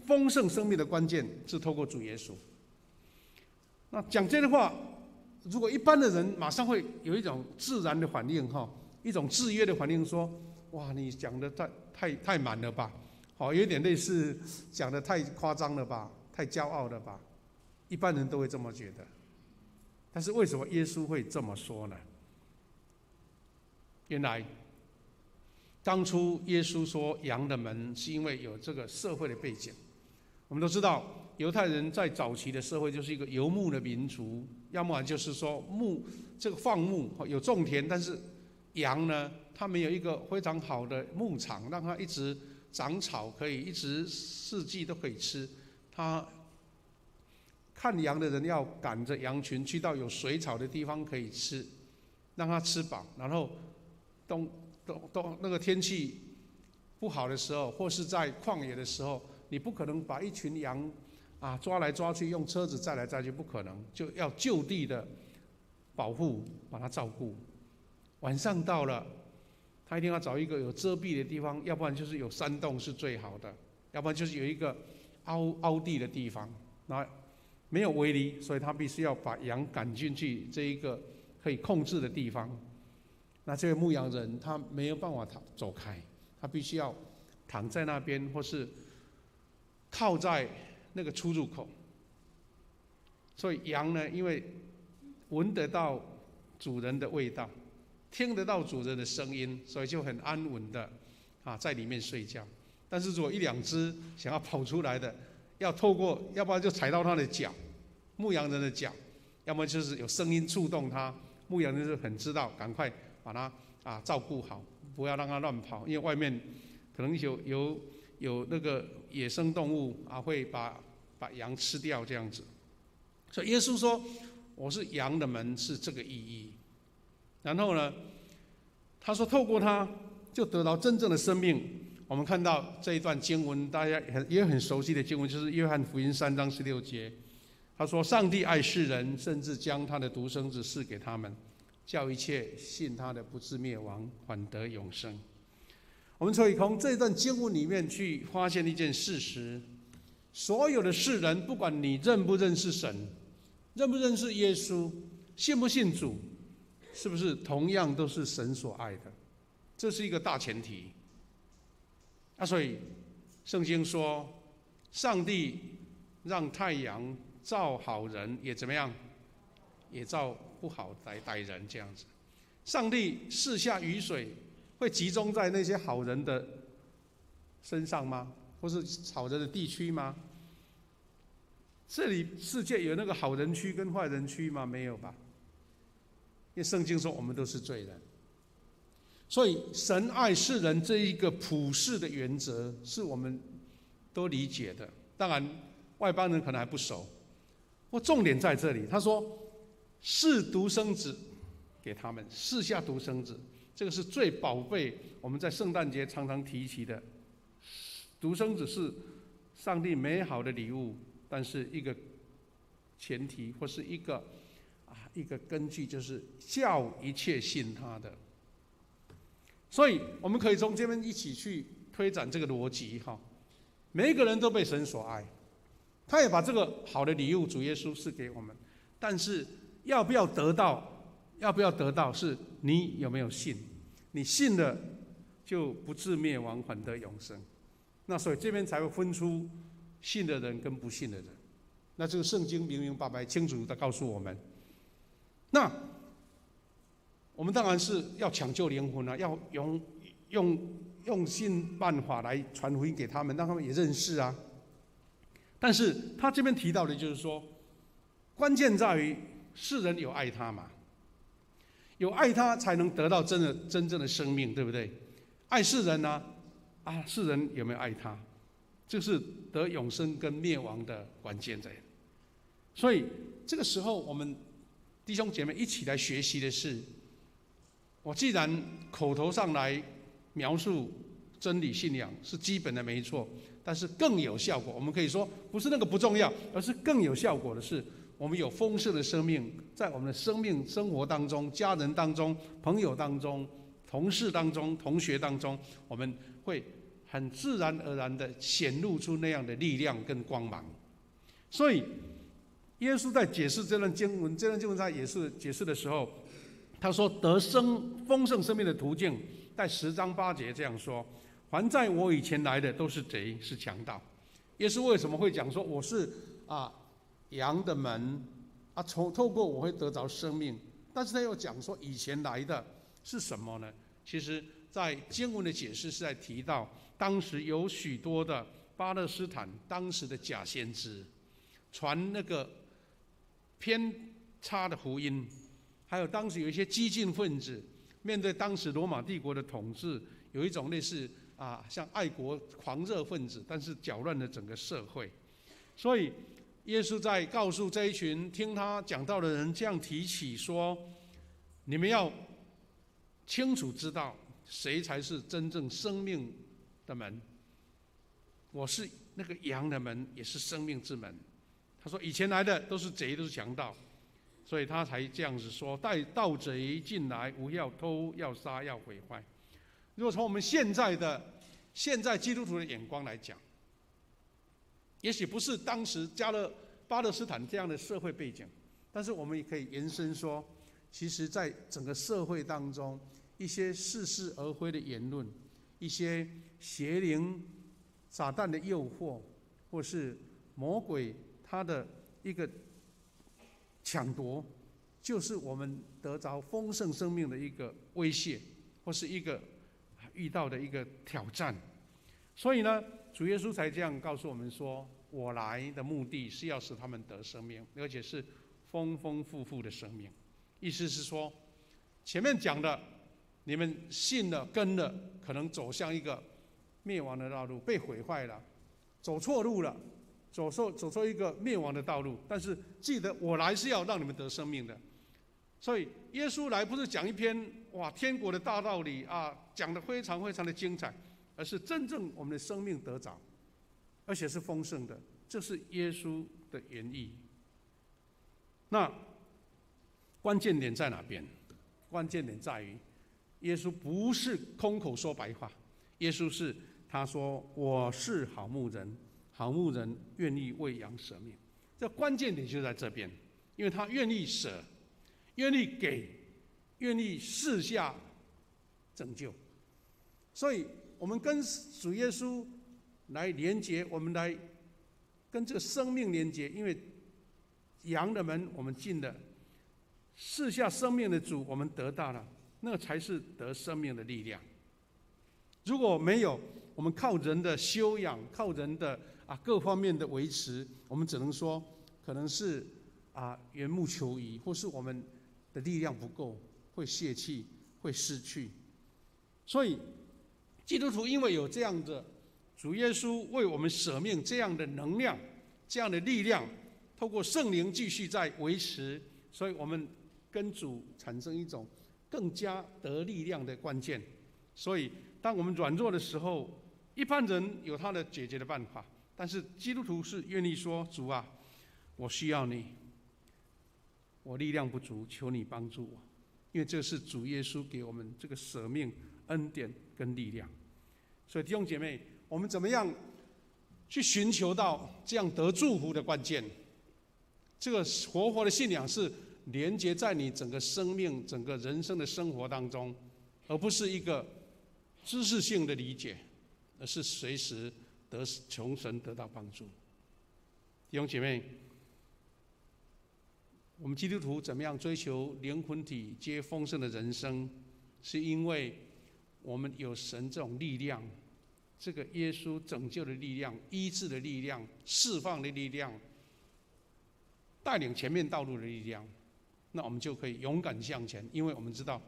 丰盛生命的关键是透过主耶稣。那讲这句话，如果一般的人马上会有一种自然的反应一种制约的反应，说：“哇，你讲的太满了吧？有点类似讲的太夸张了吧？太骄傲了吧？”一般人都会这么觉得。但是为什么耶稣会这么说呢？原来当初耶稣说羊的门，是因为有这个社会的背景。我们都知道，犹太人在早期的社会就是一个游牧的民族，要么就是说这个放牧有种田，但是羊呢，它没有一个非常好的牧场，让它一直长草，可以一直四季都可以吃。他看羊的人要赶着羊群去到有水草的地方可以吃，让它吃饱，然后那个天气不好的时候，或是在旷野的时候，你不可能把一群羊抓来抓去，用车子载来载去，不可能，就要就地的保护，把它照顾。晚上到了，他一定要找一个有遮蔽的地方，要不然就是有山洞是最好的，要不然就是有一个凹地的地方，那没有围篱，所以他必须要把羊赶进去这一个可以控制的地方。那这个牧羊人他没有办法走开，他必须要躺在那边，或是靠在那个出入口。所以羊呢，因为闻得到主人的味道，听得到主人的声音，所以就很安稳的在里面睡觉。但是如果一两只想要跑出来的，要透过，要不然就踩到他的脚，牧羊人的脚，要么就是有声音触动他，牧羊人就很知道，赶快把他照顾好，不要让他乱跑，因为外面可能有那个野生动物会把羊吃掉这样子。所以耶稣说：“我是羊的门”，是这个意义。然后呢，他说透过他就得到真正的生命。我们看到这一段经文，大家也很熟悉的经文，就是约翰福音3章16节。他说：“上帝爱世人，甚至将他的独生子赐给他们，叫一切信他的不至灭亡，反得永生。”我们可以从这段经文里面去发现一件事实：所有的世人，不管你认不认识神，认不认识耶稣，信不信主，是不是同样都是神所爱的？这是一个大前提。所以圣经说，上帝让太阳照好人，也怎么样？也照不好歹人这样子。上帝赐下雨水，会集中在那些好人的身上吗？或是好人的地区吗？这里世界有那个好人区跟坏人区吗？没有吧？因为圣经说我们都是罪人。所以神爱世人这一个普世的原则是我们都理解的，当然外邦人可能还不熟。重点在这里，他说是独生子给他们，赐下独生子，这个是最宝贝，我们在圣诞节常常提起的。独生子是上帝美好的礼物，但是一个前提或是一个根据，就是叫一切信他的。所以我们可以从这边一起去推展这个逻辑每一个人都被神所爱，他也把这个好的礼物主耶稣赐给我们，但是要不要得到是你有没有信，你信了就不至灭亡，反得永生。那所以这边才会分出信的人跟不信的人，那这个圣经明明白白清楚地告诉我们。那我们当然是要抢救灵魂要用尽办法来传福音给他们，让他们也认识啊。但是他这边提到的就是说，关键在于世人有爱他嘛，有爱他才能得到真正的生命，对不对？爱世人世人有没有爱他，就是得永生跟灭亡的关键在。所以这个时候，我们弟兄姐妹一起来学习的是，我既然口头上来描述真理信仰是基本的没错，但是更有效果，我们可以说不是那个不重要，而是更有效果的是，我们有丰盛的生命，在我们的生活当中、家人当中、朋友当中、同事当中、同学当中，我们会很自然而然的显露出那样的力量跟光芒。所以耶稣在解释这段经文他也是解释的时候，他说得丰盛生命的途径，在10章8节这样说：凡在我以前来的都是贼，是强盗。耶稣为什么会讲说我是羊的门透过我会得着生命？但是他又讲说以前来的是什么呢？其实在经文的解释是在提到，当时有许多的巴勒斯坦当时的假先知传那个偏差的福音，还有当时有一些激进分子面对当时罗马帝国的统治，有一种类似像爱国狂热分子，但是搅乱了整个社会。所以耶稣在告诉这一群听他讲道的人这样提起说，你们要清楚知道谁才是真正生命的门，我是那个羊的门，也是生命之门。他说以前来的都是贼，都是强盗，所以他才这样子说，带盗贼进来，无要偷要杀要毁坏。如果从我们现在基督徒的眼光来讲，也许不是当时巴勒斯坦这样的社会背景，但是我们也可以延伸说，其实在整个社会当中，一些似是而非的言论，一些邪灵、撒旦的诱惑，或是魔鬼他的一个抢夺，就是我们得着丰盛生命的一个威胁，或是一个遇到的一个挑战。所以呢，主耶稣才这样告诉我们说，我来的目的是要使他们得生命，而且是丰丰富富的生命。意思是说，前面讲的你们信了跟了，可能走向一个灭亡的道路，被毁坏了，走错路了，走错一个灭亡的道路。但是记得我来是要让你们得生命的。所以耶稣来不是讲一篇天国的大道理啊，讲得非常非常的精彩，而是真正我们的生命得着，而且是丰盛的，这是耶稣的原意。那关键点在哪边？关键点在于，耶稣不是空口说白话，耶稣是他说我是好牧人，好牧人愿意为羊舍命。这关键点就在这边，因为他愿意舍，愿意给，愿意赐下拯救。所以我们跟主耶稣来连结，我们来跟这个生命连结，因为羊的门我们进了，赐下生命的主我们得到了，那才是得生命的力量。如果没有，我们靠人的修养，靠人的各方面的维持，我们只能说可能是缘木求鱼，或是我们的力量不够，会泄气，会失去。所以基督徒因为有这样的主耶稣为我们舍命，这样的能量，这样的力量，透过圣灵继续在维持，所以我们跟主产生一种更加得力量的关键。所以当我们软弱的时候，一般人有他的解决的办法，但是基督徒是愿意说，主啊，我需要你，我力量不足，求你帮助我。因为这是主耶稣给我们这个舍命、恩典跟力量。所以弟兄姐妹，我们怎么样去寻求到这样得祝福的关键？这个活的信仰是连接在你整个生命、整个人生的生活当中，而不是一个知识性的理解，而是随时从神得到帮助。弟兄姐妹，我们基督徒怎么样追求灵魂体皆丰盛的人生，是因为我们有神这种力量，这个耶稣拯救的力量、医治的力量、释放的力量、带领前面道路的力量，那我们就可以勇敢向前。因为我们知道，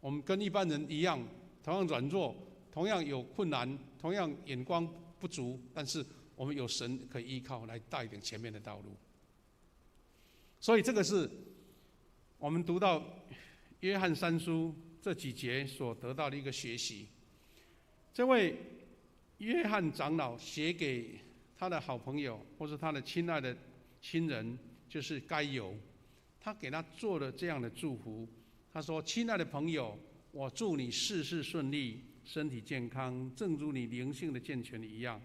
我们跟一般人一样，同样软弱，同样有困难，同样眼光不足，但是我们有神可以依靠来带领前面的道路。所以这个是我们读到约翰三书这几节所得到的一个学习。这位约翰长老写给他的好朋友，或是他的亲爱的亲人，就是该犹，他给他做了这样的祝福。他说：亲爱的朋友，我祝你事事顺利，身体健康，正如你灵性的健全一样。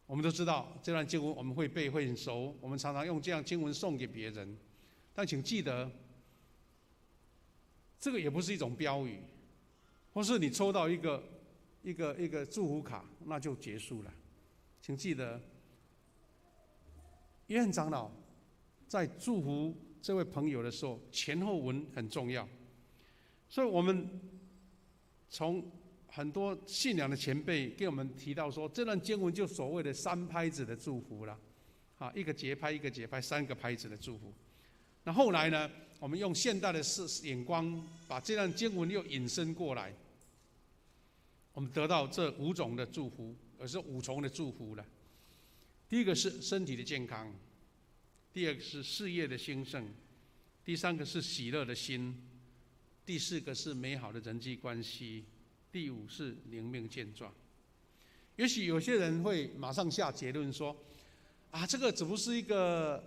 我们都知道这段经文我们会背会很熟，我们常常用这样经文送给别人。但请记得，这个也不是一种标语，或是你抽到一个祝福卡那就结束了。请记得，约翰长老在祝福这位朋友的时候，前后文很重要。所以我们从很多信仰的前辈给我们提到说，这段经文就所谓的三拍子的祝福了，一个节拍一个节拍，三个拍子的祝福。那后来呢，我们用现代的眼光把这段经文又引申过来，我们得到这5种的祝福，而是5重的祝福了。第一个是身体的健康，第二个是事业的兴盛，第三个是喜乐的心，第四个是美好的人际关系，第5是灵命健壮。也许有些人会马上下结论说，这个只不是一个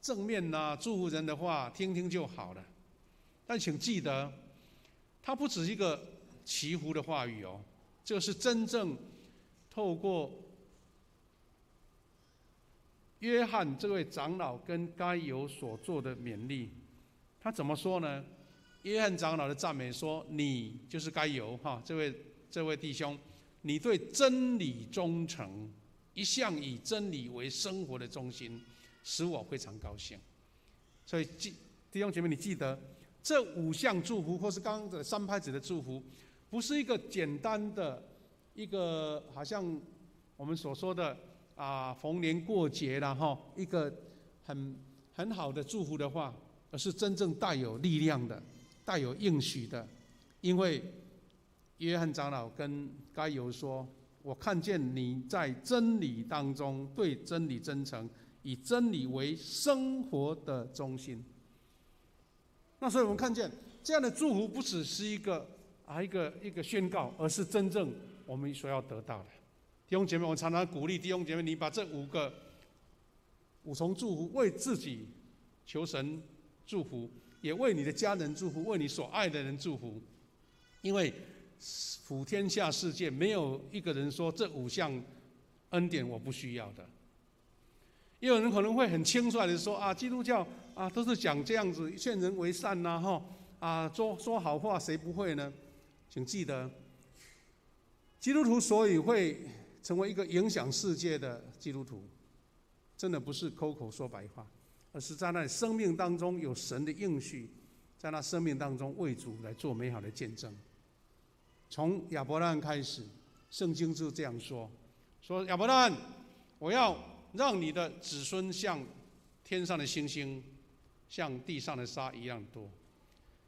正面祝福人的话，听听就好了。但请记得，它不只是一个祈福的话语哦，这是真正透过约翰这位长老跟该犹所做的勉励，他怎么说呢？约翰长老的赞美说：“你就是该由哈，这位弟兄，你对真理忠诚，一向以真理为生活的中心，使我非常高兴。”所以弟兄姐妹，你记得这5项祝福，或是刚刚的3拍子的祝福，不是一个简单的一个好像我们所说的逢年过节啦哈，一个很好的祝福的话，而是真正带有力量的、带有应许的。因为约翰长老跟该由说：“我看见你在真理当中对真理真诚，以真理为生活的中心。”那所以我们看见这样的祝福不只是一个宣告，而是真正我们所要得到的。弟兄姐妹，我常常鼓励弟兄姐妹，你把这5重祝福为自己求神祝福，也为你的家人祝福，为你所爱的人祝福。因为普天下世界没有一个人说这5项恩典我不需要的。也有人可能会很轻率的说基督教都是讲这样子劝人为善呐说好话，谁不会呢？请记得，基督徒所以会成为一个影响世界的基督徒，真的不是口口说白话，而是在那生命当中有神的应许，在那生命当中为主来做美好的见证。从亚伯拉罕开始，圣经就这样说亚伯拉罕，我要让你的子孙像天上的星星，像地上的沙一样多。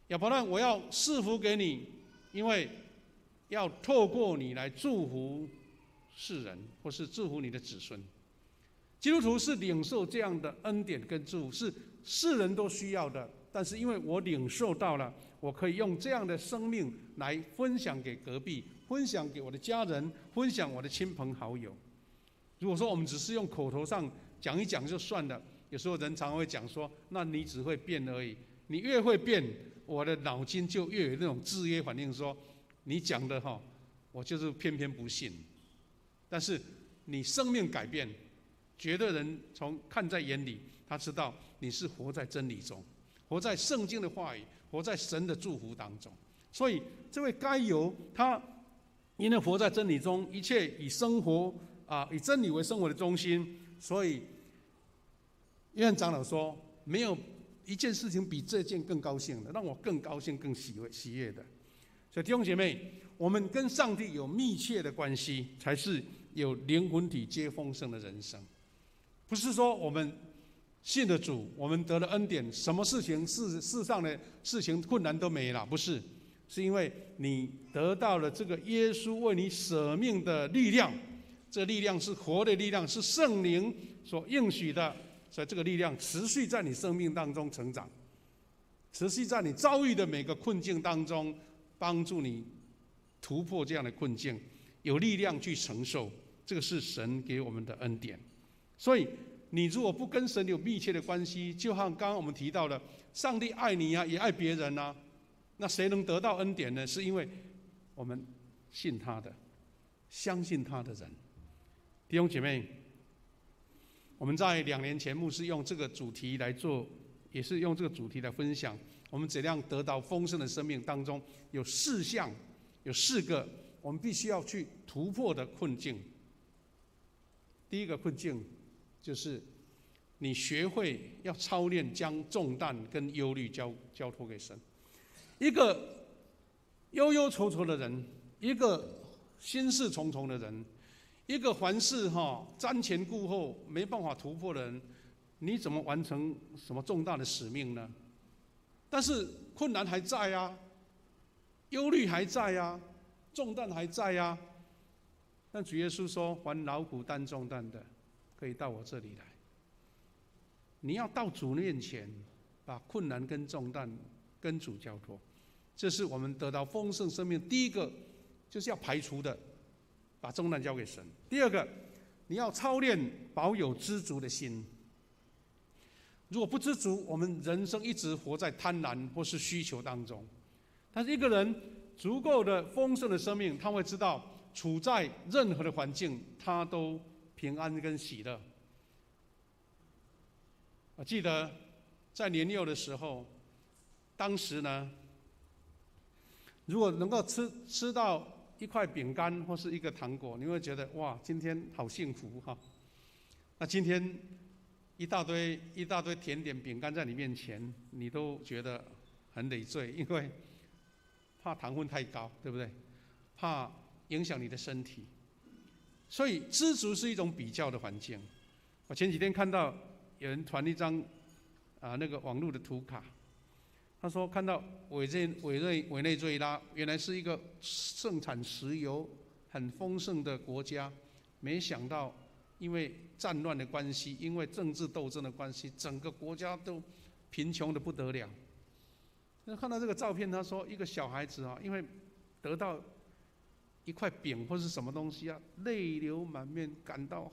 亚伯拉罕，我要赐福给你，因为要透过你来祝福世人，或是祝福你的子孙。基督徒是领受这样的恩典跟祝福，是世人都需要的。但是因为我领受到了，我可以用这样的生命来分享给隔壁，分享给我的家人，分享我的亲朋好友。如果说我们只是用口头上讲一讲就算了，有时候人常会讲说，那你只会变而已。你越会变，我的脑筋就越有那种制约反应，说你讲的我就是偏偏不信。但是你生命改变，绝对人从看在眼里，他知道你是活在真理中，活在圣经的话语，活在神的祝福当中。所以这位该由他因为活在真理中，一切以生活以真理为生活的中心，所以约翰长老说，没有一件事情比这件更高兴的，让我更高兴、更喜悦的。所以弟兄姐妹，我们跟上帝有密切的关系，才是有灵魂体皆丰盛的人生。不是说我们信了主，我们得了恩典，什么事情世上的事情困难都没了，不是，是因为你得到了这个耶稣为你舍命的力量，这力量是活的力量，是圣灵所应许的。所以这个力量持续在你生命当中成长，持续在你遭遇的每个困境当中，帮助你突破这样的困境，有力量去承受。这个是神给我们的恩典。所以你如果不跟神有密切的关系，就像刚刚我们提到的，上帝爱你也爱别人那谁能得到恩典呢？是因为我们信他的，相信他的人。弟兄姐妹，我们在2年前牧师用这个主题来做，也是用这个主题来分享我们怎样得到丰盛的生命当中有4个我们必须要去突破的困境。第一个困境就是你学会要操练将重担跟忧虑交托给神。一个忧忧愁愁的人，一个心事重重的人，一个凡事瞻前顾后没办法突破的人，你怎么完成什么重大的使命呢？但是困难还在忧虑还在重担还在但主耶稣说，凡劳苦担重担的，可以到我这里来。你要到主面前，把困难跟重担跟主交托，这是我们得到丰盛生命第一个就是要排除的，把重担交给神。第二个，你要操练保有知足的心。如果不知足，我们人生一直活在贪婪或是需求当中。但是一个人足够的丰盛的生命，他会知道处在任何的环境，他都平安跟喜乐。我记得在年幼的时候，当时呢，如果能够吃到一块饼干或是一个糖果，你会觉得哇，今天好幸福哈。那今天一大堆甜点饼干在你面前，你都觉得很累赘，因为怕糖分太高，对不对？怕影响你的身体。所以知足是一种比较的环境。我前几天看到有人传一张那个网络的图卡，他说看到委内瑞拉原来是一个盛产石油很丰盛的国家，没想到因为战乱的关系，因为政治斗争的关系，整个国家都贫穷的不得了。那看到这个照片，他说一个小孩子因为得到一块饼或是什么东西泪流满面，感到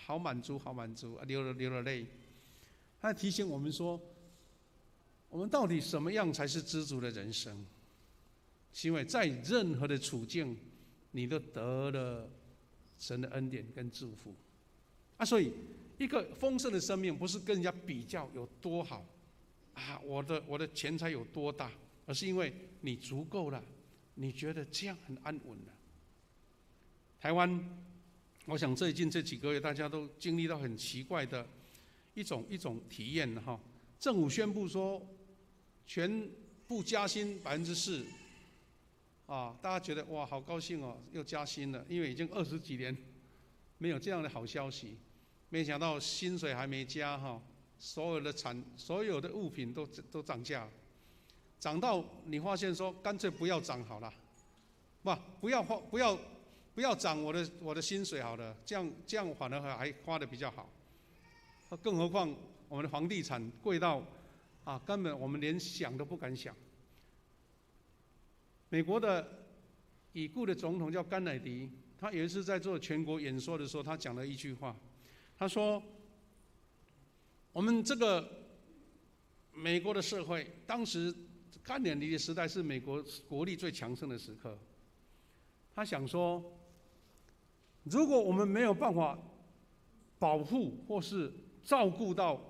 好满足，流了泪。他提醒我们说，我们到底什么样才是知足的人生？是因为在任何的处境，你都得了神的恩典跟祝福所以一个丰盛的生命，不是跟人家比较有多好我的钱财有多大，而是因为你足够了，你觉得这样很安稳了。台湾，我想最近这几个月，大家都经历到很奇怪的一种体验政府宣布说，全部加薪4%，大家觉得哇，好高兴又加薪了，因为已经20几年没有这样的好消息。没想到薪水还没加所有的物品都涨价了，涨到你发现说，干脆不要涨好了，不要涨我的薪水好了，这样反而还花得比较好。更何况我们的房地产贵到根本我们连想都不敢想。美国的已故的总统叫甘乃迪，他有一次在做全国演说的时候，他讲了一句话，他说：“我们这个美国的社会，当时甘乃迪的时代是美国国力最强盛的时刻。他想说，如果我们没有办法保护或是照顾到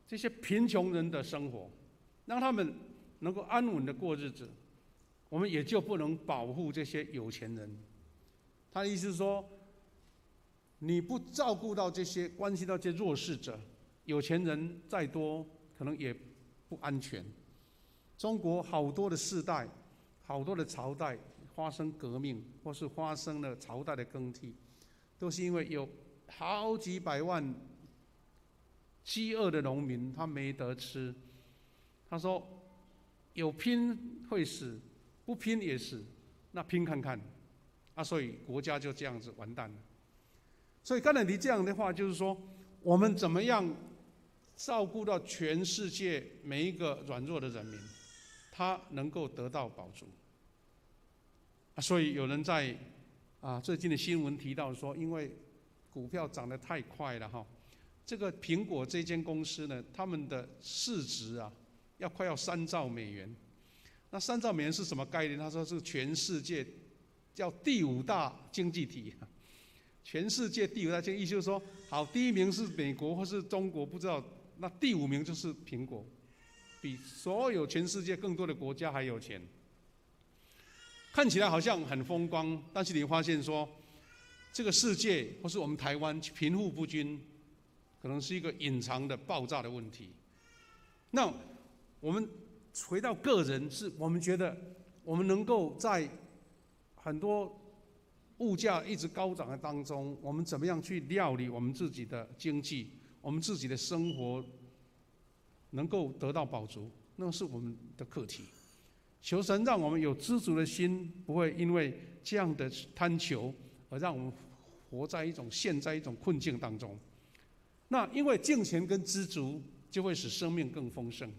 这些贫穷人的生活，让他们能够安稳的过日子，我们也就不能保护这些有钱人。”他的意思是说，你不照顾到这些关系到这些弱势者，有钱人再多可能也不安全。中国好多的世代，好多的朝代发生革命，或是发生了朝代的更替，都是因为有好几百万饥饿的农民，他没得吃。他说：“有拼会死，不拼也死，那拼看看。”所以国家就这样子完蛋了。所以甘乃迪这样的话，就是说，我们怎么样照顾到全世界每一个软弱的人民，他能够得到饱足。所以有人在最近的新闻提到说，因为股票涨得太快了这个苹果这间公司呢，他们的市值快要3兆美元。那3兆美元是什么概念？他说是全世界叫第5大经济体。全世界第5大经济体，意思就是说，好，第1名是美国或是中国，不知道，那第5名就是苹果，比所有全世界更多的国家还有钱。看起来好像很风光，但是你发现说，这个世界或是我们台湾贫富不均，可能是一个隐藏的爆炸的问题。那我们回到个人，是我们觉得我们能够在很多物价一直高涨的当中，我们怎么样去料理我们自己的经济，我们自己的生活能够得到饱足，那是我们的课题。求神让我们有知足的心，不会因为这样的贪求而让我们陷在一种困境当中。那因为敬虔跟知足就会使生命更丰盛，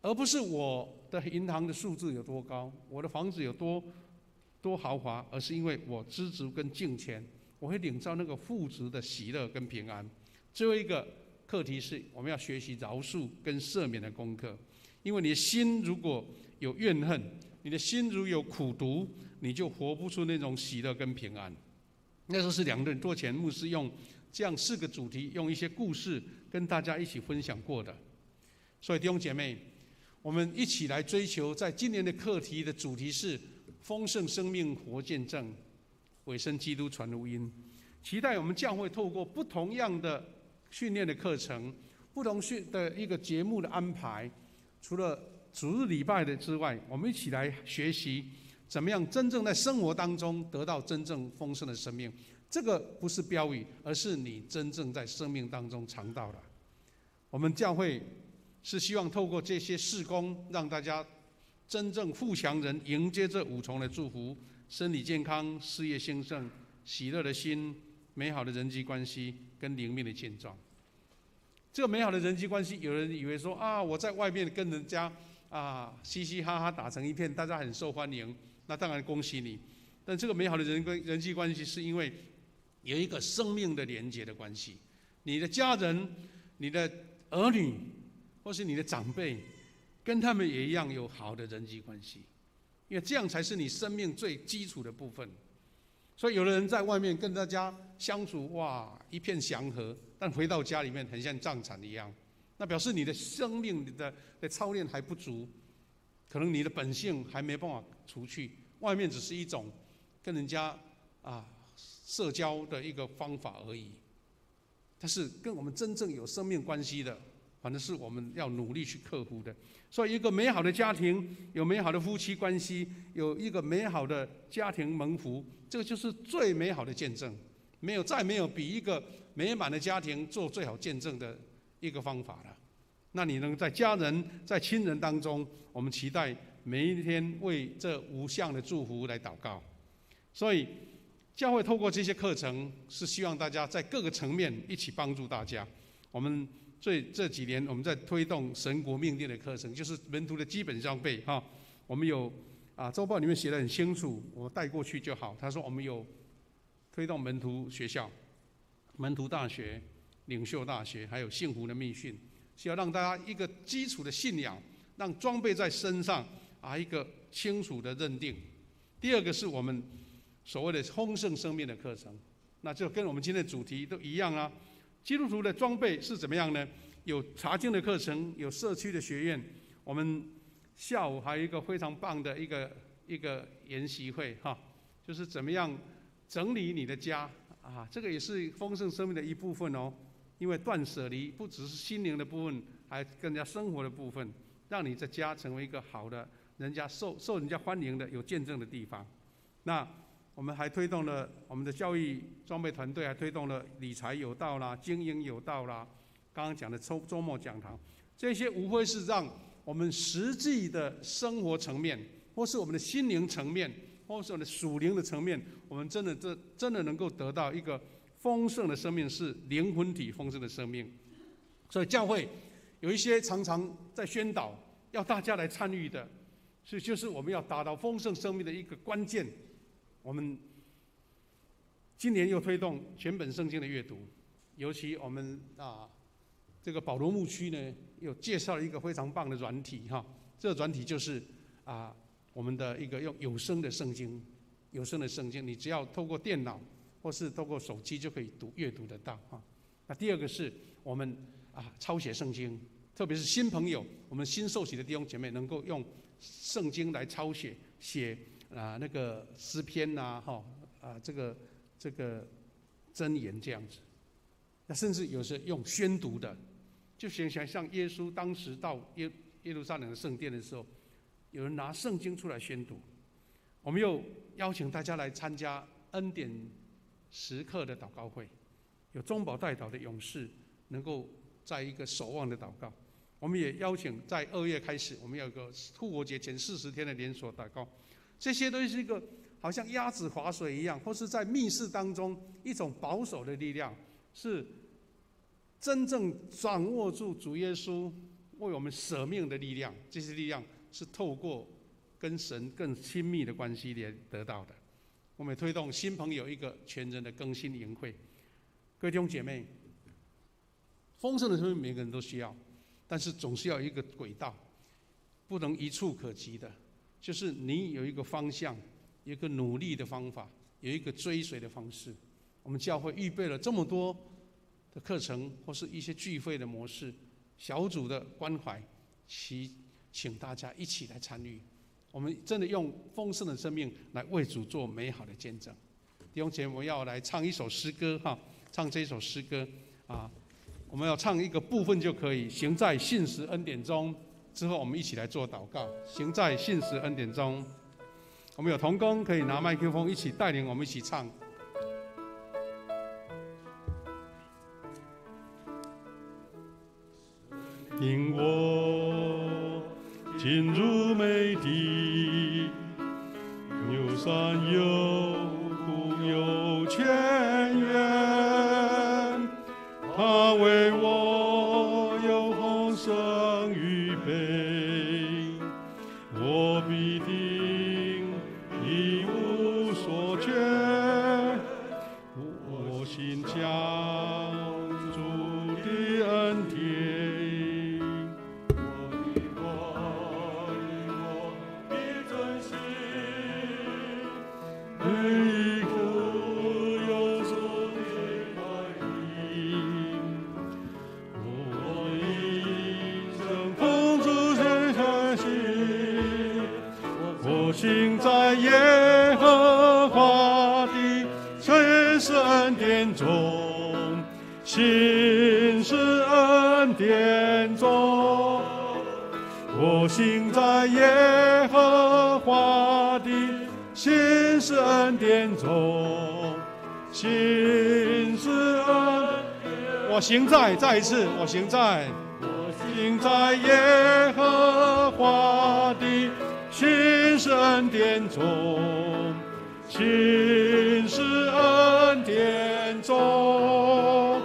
而不是我的银行的数字有多高，我的房子有多豪华，而是因为我知足跟敬虔，我会领受那个富足的喜乐跟平安。最后一个课题是，我们要学习饶恕跟赦免的功课。因为你的心如果有怨恨，你的心如有苦毒，你就活不出那种喜乐跟平安。那时候是2年多前，牧师用这样4个主题，用一些故事跟大家一起分享过的。所以弟兄姐妹，我们一起来追求，在今年的课题的主题是丰盛生命活见证，委身基督传福音。期待我们教会透过不同样的训练的课程，不同的一个节目的安排，除了主日礼拜的之外，我们一起来学习怎么样真正在生活当中得到真正丰盛的生命。这个不是标语，而是你真正在生命当中尝到的。我们教会是希望透过这些事工，让大家真正富强人迎接这5重的祝福：身体健康、事业兴盛、喜乐的心、美好的人际关系跟灵命的健壮。这个美好的人际关系，有人以为说啊，我在外面跟人家嘻嘻哈哈打成一片，大家很受欢迎，那当然恭喜你。但这个美好的人际关系，是因为有一个生命的连结的关系。你的家人、你的儿女，或是你的长辈，跟他们也一样有好的人际关系，因为这样才是你生命最基础的部分。所以有的人在外面跟大家相处，哇，一片祥和，但回到家里面很像战场一样，那表示你的生命的操练还不足，可能你的本性还没办法除去，外面只是一种跟人家社交的一个方法而已。但是跟我们真正有生命关系的，反正是我们要努力去克服的。所以一个美好的家庭，有美好的夫妻关系，有一个美好的家庭蒙福，这个就是最美好的见证。再没有比一个美满的家庭做最好见证的一个方法了。那你能在家人、在亲人当中，我们期待每一天为这无项的祝福来祷告。所以教会透过这些课程，是希望大家在各个层面一起帮助大家。我们这几年我们在推动神国命定的课程，就是门徒的基本装备哈。我们有周报里面写得很清楚，我带过去就好。他说我们有推动门徒学校、门徒大学、领袖大学，还有幸福的密训，是要让大家一个基础的信仰，让装备在身上一个清楚的认定。第二个是我们所谓的丰盛生命的课程，那就跟我们今天的主题都一样啦。基督徒的装备是怎么样呢？有查经的课程，有社区的学院，我们下午还有一个非常棒的一个研习会哈，就是怎么样整理你的家这个也是丰盛生命的一部分哦。因为断舍离不只是心灵的部分，还更加生活的部分，让你的家成为一个好的人家受人家欢迎的有见证的地方。那我们还推动了我们的教育装备团队，还推动了理财有道啦、经营有道啦，刚刚讲的周末讲堂，这些无非是让我们实际的生活层面，或是我们的心灵层面，或是我们的属灵的层面，我们真的能够得到一个丰盛的生命，是灵魂体丰盛的生命。所以教会有一些常常在宣导要大家来参与的，所以就是我们要达到丰盛生命的一个关键。我们今年又推动全本圣经的阅读，尤其我们这个保罗牧区呢，又介绍了一个非常棒的软体哈。这个软体就是我们的一个用有声的圣经，有声的圣经，你只要透过电脑或是透过手机就可以阅读得到哈。那第二个是我们抄写圣经，特别是新朋友，我们新受洗的弟兄姐妹能够用圣经来抄写那个诗篇这个箴言这样子。那甚至有时用宣读的，就想像耶稣当时到耶路撒冷的圣殿的时候，有人拿圣经出来宣读。我们又邀请大家来参加恩典时刻的祷告会，有中保代祷的勇士能够在一个守望的祷告。我们也邀请在2月开始，我们有个复活节前40天的连锁祷告。这些都是一个好像鸭子划水一样，或是在密室当中一种保守的力量，是真正掌握住主耶稣为我们舍命的力量。这些力量是透过跟神更亲密的关系来得到的。我们也推动新朋友一个全人的更新营会。各位弟兄姐妹，丰盛的生命每个人都需要，但是总是要有一个轨道，不能一触可及的。就是你有一个方向，有一个努力的方法，有一个追随的方式。我们教会预备了这么多的课程，或是一些聚会的模式、小组的关怀，请大家一起来参与，我们真的用丰盛的生命来为主做美好的见证。弟兄姐妹，我们要来唱一首诗歌哈，唱这一首诗歌啊，我们要唱一个部分就可以。行在信实恩典中，之后我们一起来做祷告。行在信实恩典中，我们有同工可以拿麦克风一起带领我们一起唱。引我进入美地，有山有谷有泉源，他为我有丰盛预备，我必定一无所缺，我心将主的恩典。行在耶和华的信实恩典中，信实恩典中，我行在耶和华的信实恩典中，信实恩典，我行在，再一次，我行在耶和华的信实恩典中，信实恩典中，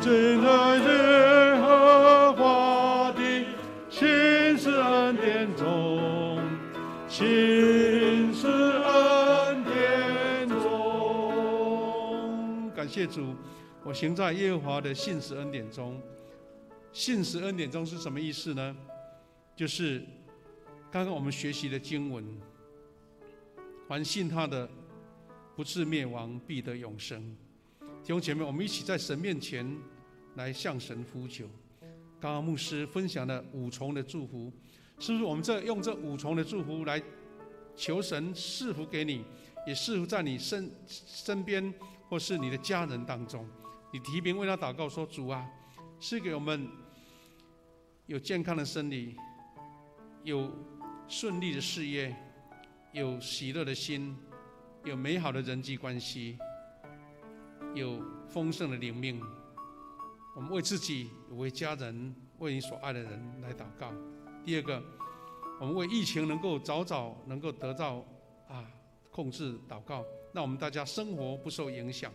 行在耶和华的信实恩典中，信实恩典中。感谢主，我行在耶和华的信实恩典中。信实恩典中是什么意思呢？就是刚刚我们学习的经文，凡信他的不至灭亡，必得永生。弟兄姐妹，我们一起在神面前来向神呼求。刚刚牧师分享了5重的祝福，是不是我们用这5重的祝福来求神赐福给你，也赐福在你身边或是你的家人当中？你提名为他祷告说，主啊，赐给我们有健康的身体，有顺利的事业，有喜乐的心，有美好的人际关系，有丰盛的灵命。我们为自己，为家人，为你所爱的人来祷告。第二个，我们为疫情能够早早能够得到控制祷告，让我们大家生活不受影响。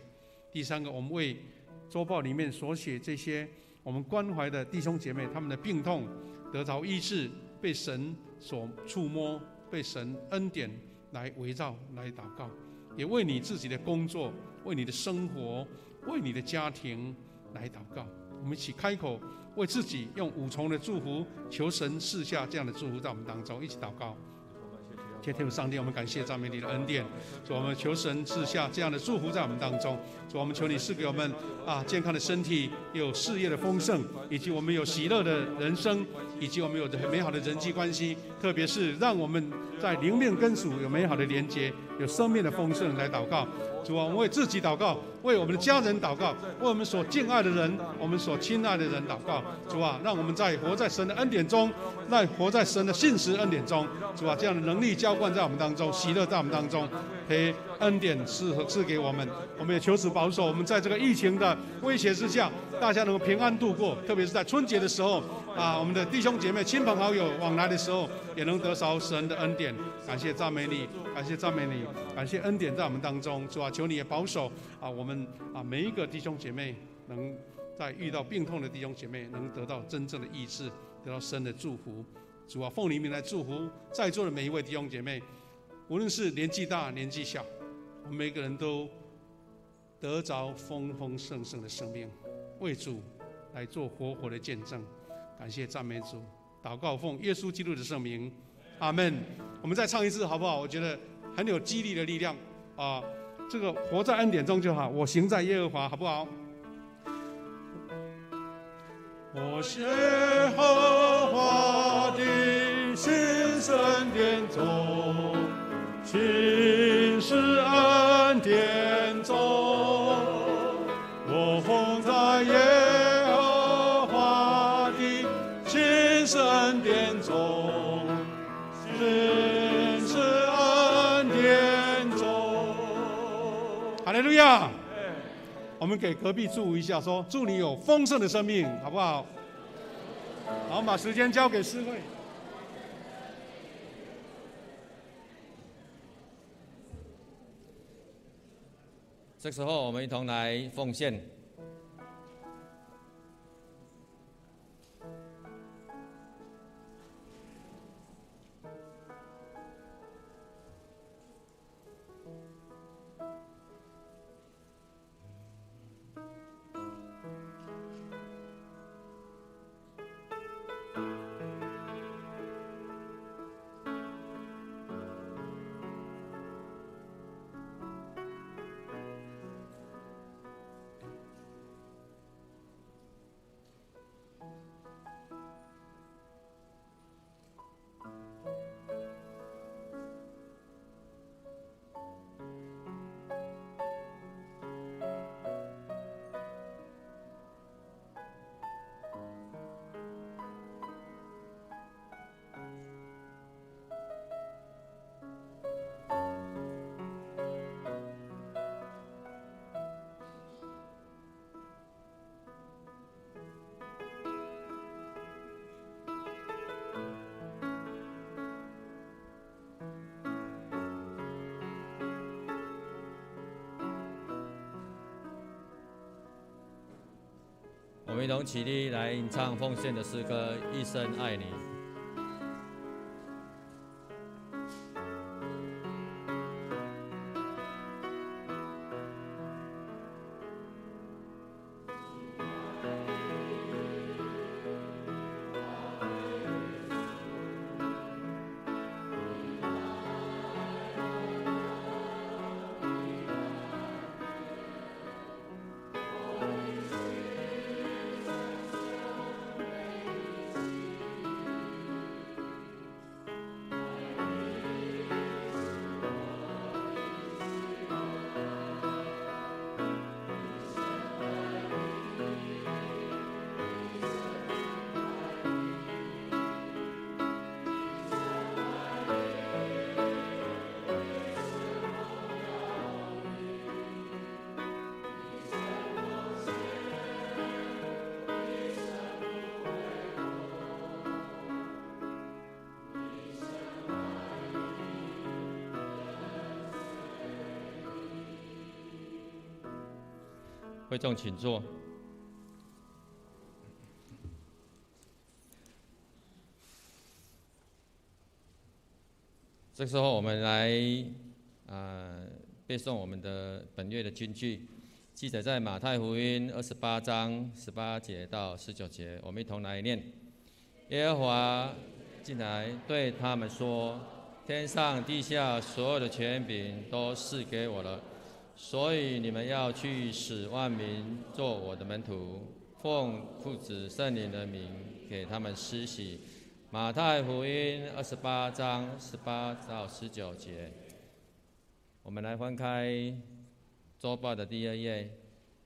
第三个，我们为周报里面所写这些我们关怀的弟兄姐妹，他们的病痛得着医治，被神所触摸，被神恩典来围绕来祷告，也为你自己的工作，为你的生活，为你的家庭来祷告。我们一起开口为自己用5重的祝福，求神赐下这样的祝福在我们当中，一起祷告。天父上帝，我们感谢赞美你的恩典，主，我们求神赐下这样的祝福在我们当中。主，我们求你赐给我们健康的身体，有事业的丰盛，以及我们有喜乐的人生，以及我们有美好的人际关系，特别是让我们在灵命跟主有美好的连结，有生命的丰盛来祷告。主啊，我们为自己祷告，为我们的家人祷告，为我们所敬爱的人，我们所亲爱的人祷告。主啊，让我们活在神的恩典中，活在神的信实恩典中。主啊，这样的能力浇灌在我们当中，喜乐在我们当中，陪恩典赐给我们。我们也求主保守我们在这个疫情的威胁之下，大家能够平安度过，特别是在春节的时候我们的弟兄姐妹、亲朋好友往来的时候，也能得着神的恩典。感谢赞美你，感谢赞美你，感谢恩典在我们当中。主啊，求你也保守我们每一个弟兄姐妹，能在遇到病痛的弟兄姐妹，能得到真正的医治，得到神的祝福。主啊，奉你名来祝福在座的每一位弟兄姐妹，无论是年纪大年纪小，我们每个人都得着丰丰盛盛的生命，为主来做活活的见证。感谢赞美主，祷告奉耶稣基督的圣名，阿们。我们再唱一次好不好？我觉得很有激励的力量这个活在恩典中就好，我行在耶和华，好不好？我耶和华恩典中，行事恩典中，我奉在耶和华的行事恩典中，行事恩典中。哈利路亚！我们给隔壁祝一下，说祝你有丰盛的生命，好不好？好，我们把时间交给诗慧。这时候，我们一同来奉献。我们一同起立来吟唱奉献的诗歌《一生爱你》。会众请坐。这时候我们来背诵我们的本月的金句，记载在马太福音28章18节到19节，我们一同来念。耶和华进来对他们说：天上地下所有的权柄都赐给我了。所以你们要去使万民做我的门徒，奉父子圣灵的名给他们施洗。马太福音28章18到19节。我们来翻开周报的第2页，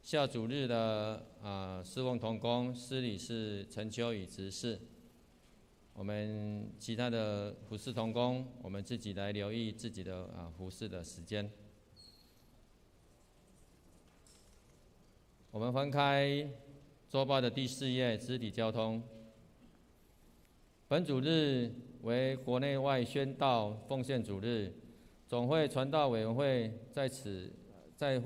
下主日的侍奉同工司理是陈秋雨执事。我们其他的服侍同工，我们自己来留意自己的服侍的时间。我们翻开周报的第4页，肢体交通。本主日为国内外宣道奉献主日，总会传道委员会在委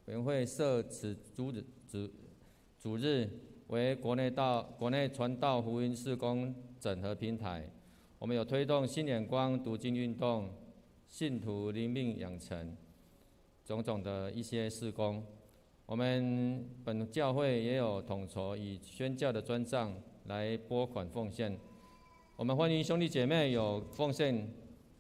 员会设此主日为国内传道福音事工整合平台。我们有推动新眼光读经运动、信徒灵命养成种种的一些事工。我们本教会也有统筹以宣教的专账来拨款奉献。我们欢迎兄弟姐妹有奉献、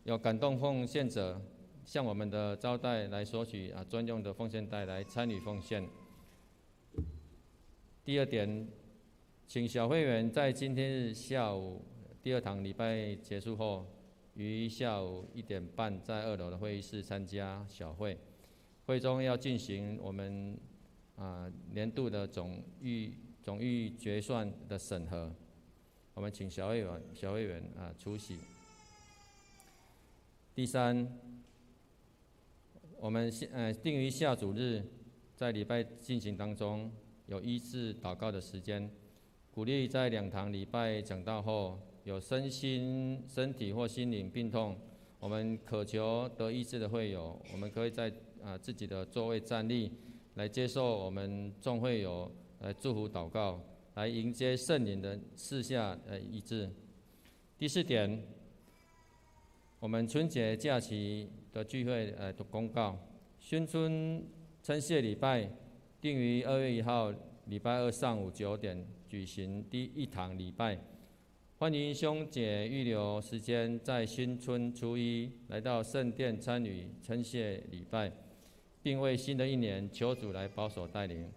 有感动奉献者，向我们的招待来索取专用的奉献袋来参与奉献。第2点，请小会员在今天日下午第2堂礼拜结束后，于下午1点半在2楼的会议室参加小会。会中要进行我们年度的总预决算的审核，我们请小委员出席。第3，我们定于下主日在礼拜进行当中有医治祷告的时间，鼓励在2堂礼拜讲道后有身体或心灵病痛，我们渴求得医治的会友，我们可以在自己的座位站立，来接受我们众会友来祝福祷告，来迎接圣灵的赐下医治。第4点，我们春节假期的聚会的公告，新春称谢礼拜定于2月1号礼拜2上午9点举行第1堂礼拜，欢迎兄姐预留时间在新春初一来到圣殿参与称谢礼拜，并为新的一年求主来保守带领。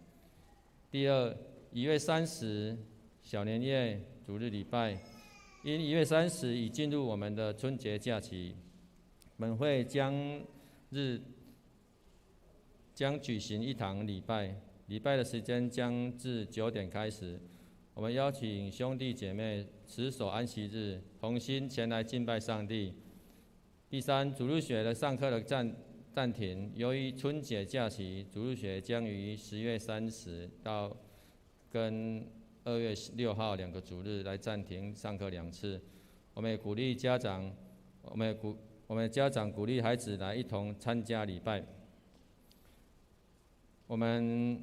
第2，1月30小年夜主日礼拜，因1月30已进入我们的春节假期，本会将举行1堂礼拜，礼拜的时间将自9点开始。我们邀请兄弟姐妹持守安息日，同心前来敬拜上帝。第3，主日学的上课的暂停，由于春节假期，主日学将于10月30到跟2月6号2个主日来暂停上课2次。我们也鼓励家长，我们家长鼓励孩子来一同参加礼拜。我们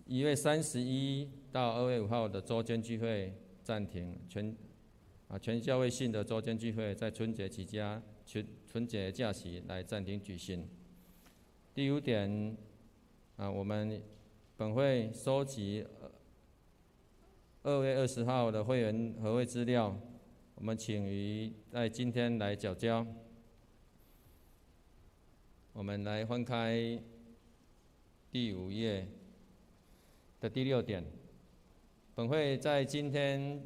1月31到2月5号的周间聚会暂停，全教会性的周间聚会在春节期间、春节假期来暂停举行。第5点，我们本会收集2月20号的会员和会资料，我们请于在今天来缴交。我们来翻开第5页的第6点，本会在今天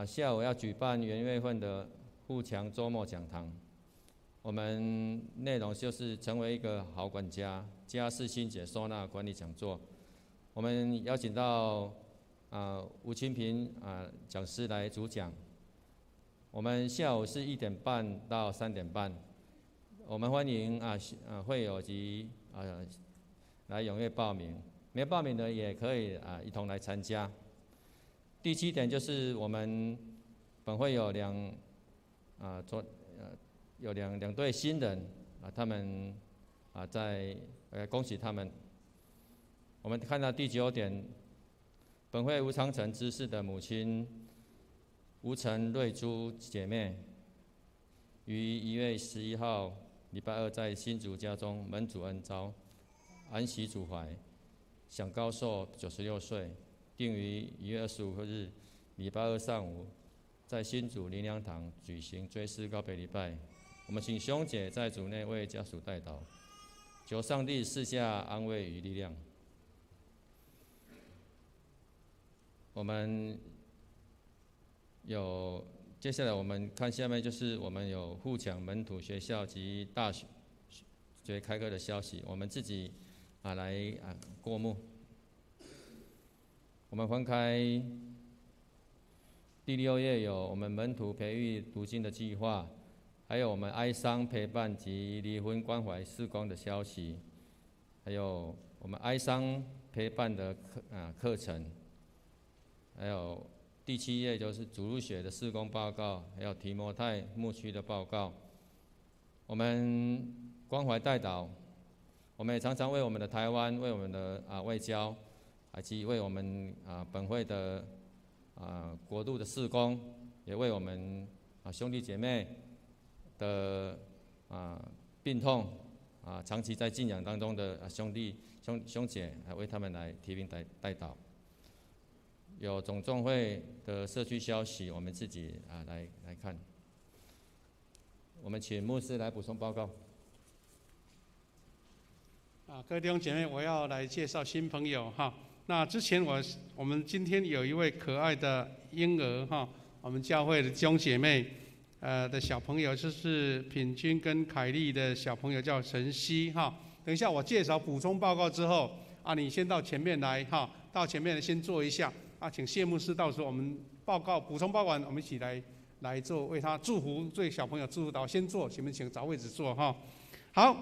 下午要举办元月份的富强周末讲堂。我们内容就是成为一个好管家，家事心结收纳管理讲座。我们邀请到吴清平讲师来主讲。我们下午是1点半到3点半，我们欢迎会友及来踊跃报名，没有报名的也可以一同来参加。第7点就是我们本会有两对新人他们恭喜他们。我们看到第9点，本会吴长成执事的母亲吴陈瑞珠姐妹，于1月11号礼拜2在新竹家中门主恩召，安息主怀，享高寿96岁，定于1月25日礼拜2上午在新竹灵粮堂举行追思告别礼拜。我们请兄姐在主内为家属代祷，求上帝赐下安慰与力量。我们接下来我们看下面就是我们有富强门徒学校及大学开课的消息，我们自己来过目。我们翻开第6页，有我们门徒培育读经的计划，还有我们哀伤陪伴及离婚关怀事工的消息，还有我们哀伤陪伴的课程，还有第7页就是主日学的事工报告，还有提摩太牧区的报告。我们关怀代祷，我们也常常为我们的台湾、为我们的外交，以及为我们本会的国度的事工，也为我们兄弟姐妹的病痛长期在信仰当中的兄姐，为他们来提名代祷。有总众会的社区消息，我们自己来看。我们请牧师来补充报告。各位弟兄姐妹，我要来介绍新朋友哈。那之前我们今天有一位可爱的婴儿哈，我们教会的弟兄姐妹的小朋友，就是品君跟凯丽的小朋友叫晨曦哈。等一下我介绍补充报告之后啊，你先到前面来哈，到前面先坐一下啊，请谢牧师，到时候我们补充报告完，我们一起来做为他祝福，对小朋友祝福祷，先坐，你们请找位置坐哈。好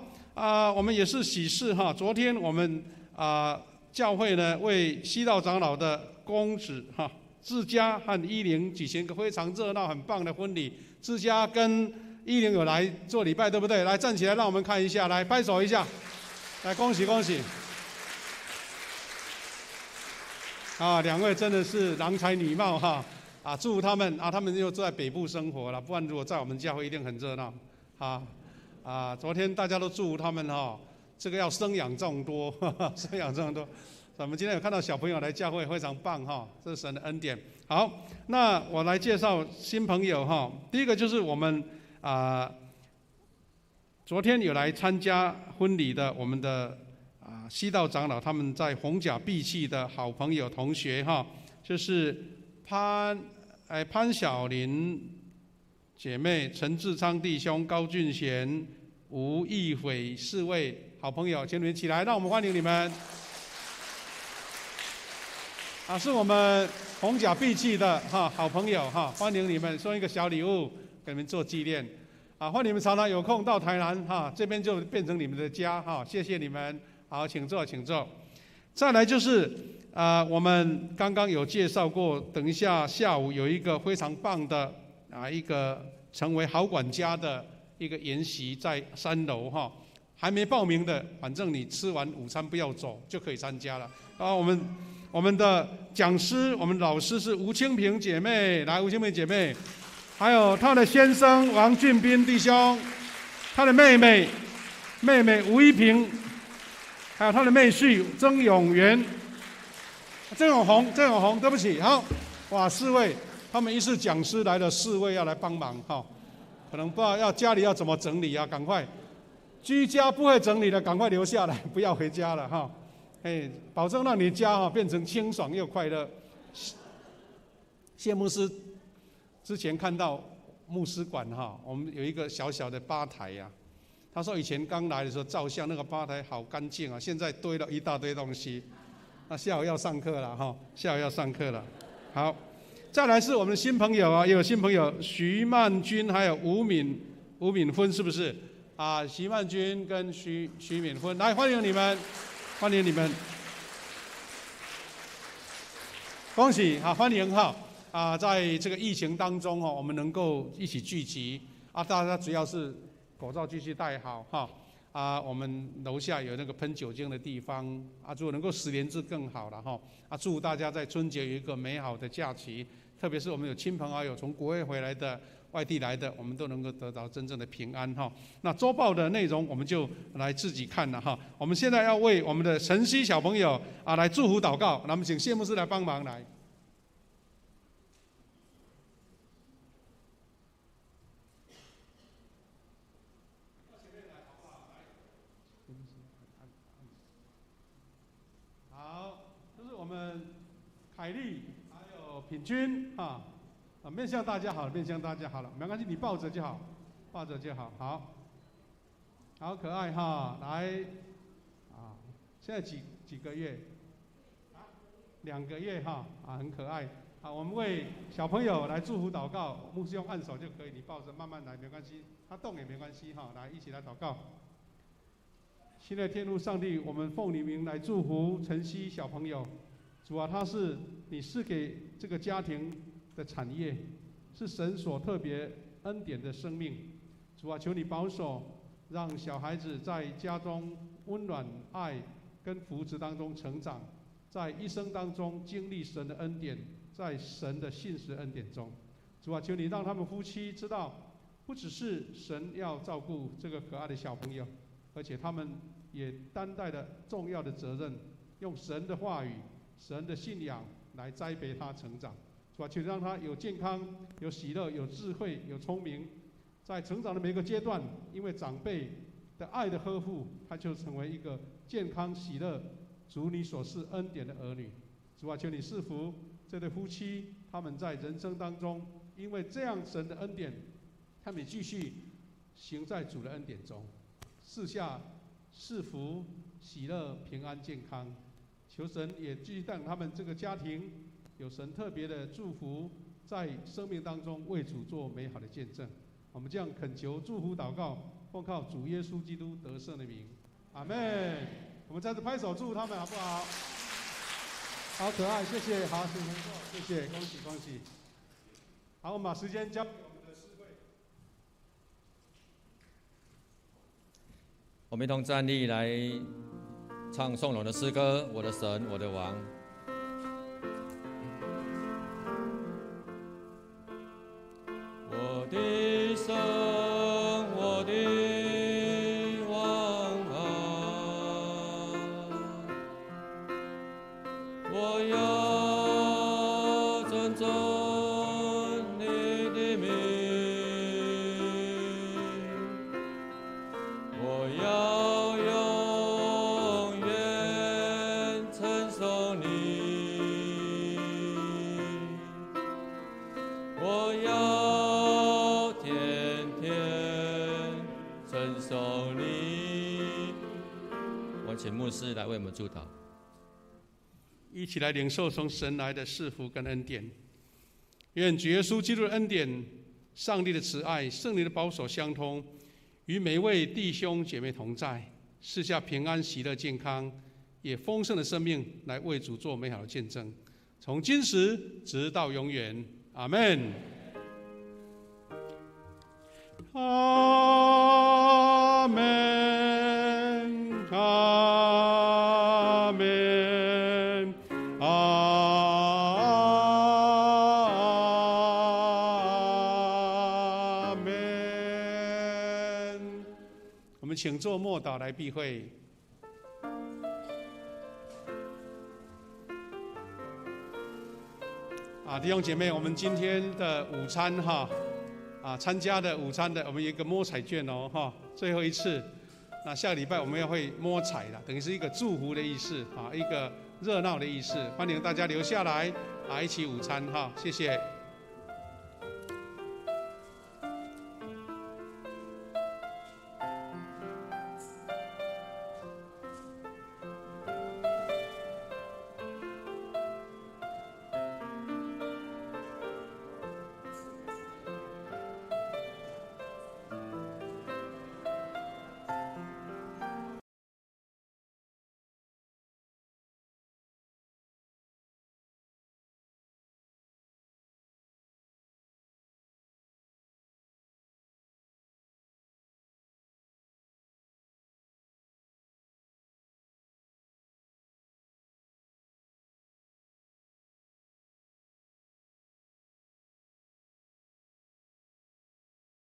我们也是喜事哈，昨天我们教会呢为西道长老的公子哈志佳和依玲举行一个非常热闹很棒的婚礼。志佳跟依玲有来做礼拜，对不对？来站起来，让我们看一下，来拍手一下，来恭喜恭喜！两位真的是郎才女貌哈祝福他们他们又在北部生活了，不然如果在我们教会一定很热闹昨天大家都祝福他们这个要生养众多，生养众多。我们今天有看到小朋友来教会，非常棒这是神的恩典。好，那我来介绍新朋友第一个就是我们昨天有来参加婚礼的我们的西道长老，他们在红甲碧气的好朋友同学就是潘晓玲姐妹、陈志昌弟兄、高俊贤、吴义伟4位好朋友，请你们起来，让我们欢迎你们。是我们红甲碧气的好朋友欢迎你们，送一个小礼物给你们做纪念欢迎你们常常有空到台南这边就变成你们的家谢谢你们。好，请坐，请坐。再来就是我们刚刚有介绍过，等一下下午有一个非常棒的一个成为好管家的一个研习在3楼还没报名的，反正你吃完午餐不要走就可以参加了我们的讲师，我们老师是吴清平姐妹，来，吴清平姐妹，还有她的先生王俊斌弟兄，她的妹妹吴一平，还有她的妹婿曾永元、曾永红，对不起，好，哇，4位，他们一是讲师来了，4位要来帮忙可能不知道家里要怎么整理赶快，居家不会整理的赶快留下来，不要回家了保证让你家变成清爽又快乐。谢牧师之前看到牧师馆我们有一个小小的吧台他说以前刚来的时候照相那个吧台好干净现在堆了一大堆东西。那下午要上课了下午要上课了。好，再来是我们的新朋友也有新朋友徐曼君还有吴敏芬，是不是徐曼君跟徐敏芬，来欢迎你们。欢迎你们，恭喜欢迎在这个疫情当中我们能够一起聚集大家主要是口罩继续戴好我们楼下有那个喷酒精的地方如果能够10连制更好了祝大家在春节有一个美好的假期，特别是我们有亲朋好友从国外回来的、外地来的，我们都能够得到真正的平安那周报的内容我们就来自己看了我们现在要为我们的晨曦小朋友来祝福祷告，那我们请谢牧师来帮忙来。好，这是我们凯丽还有品君面向大家好了，面向大家好了，没关系，你抱着就好，抱着就好。好可爱来现在几个月？2个月很可爱我们为小朋友来祝福祷告，牧师用按手就可以，你抱着慢慢来，没关系，他动也没关系来一起来祷告。亲爱的天父上帝，我们奉你名来祝福晨曦小朋友，主你是给这个家庭的产业，是神所特别恩典的生命。主求你保守，让小孩子在家中温暖、爱跟福祉当中成长，在一生当中经历神的恩典，在神的信实恩典中。主求你让他们夫妻知道，不只是神要照顾这个可爱的小朋友，而且他们也担待了重要的责任，用神的话语、神的信仰来栽培他成长。求让他有健康、有喜乐、有智慧、有聪明，在成长的每个阶段，因为长辈的爱的呵护，他就成为一个健康、喜乐、主你所赐恩典的儿女。主求你赐福这对夫妻，他们在人生当中，因为这样神的恩典，他们也继续行在主的恩典中，赐下赐福、喜乐、平安、健康。求神也继续带领他们这个家庭有神特别的祝福，在生命当中为主做美好的见证。我们这样恳求、祝福、祷告，奉靠主耶稣基督得胜的名，阿们。我们再次拍手祝福他们，好不好？好可爱，谢谢，好，请坐，谢谢，恭喜恭喜。好，我们把时间交给我们的诗会。我们一同站立来唱颂荣的诗歌，我的神，我的王。我的神，我的王啊，我要尊重你的名，我要永远称颂你，我要天天称颂你。我请牧师来为我们祝祷。一起来领受从神来的赐福跟恩典。愿主耶稣基督的恩典、上帝的慈爱、圣灵的保守相通，与每位弟兄姐妹同在，赐下平安、喜乐、健康，也丰盛的生命，来为主做美好的见证，从今时直到永远。阿们。阿们。阿们。阿们。我们请做默祷来避会。弟兄姐妹，我们今天的午餐参加的午餐的，我们有一个摸彩券哦最后一次。那下个礼拜我们要会摸彩了，等于是一个祝福的意思一个热闹的意思，欢迎大家留下来一起午餐谢谢。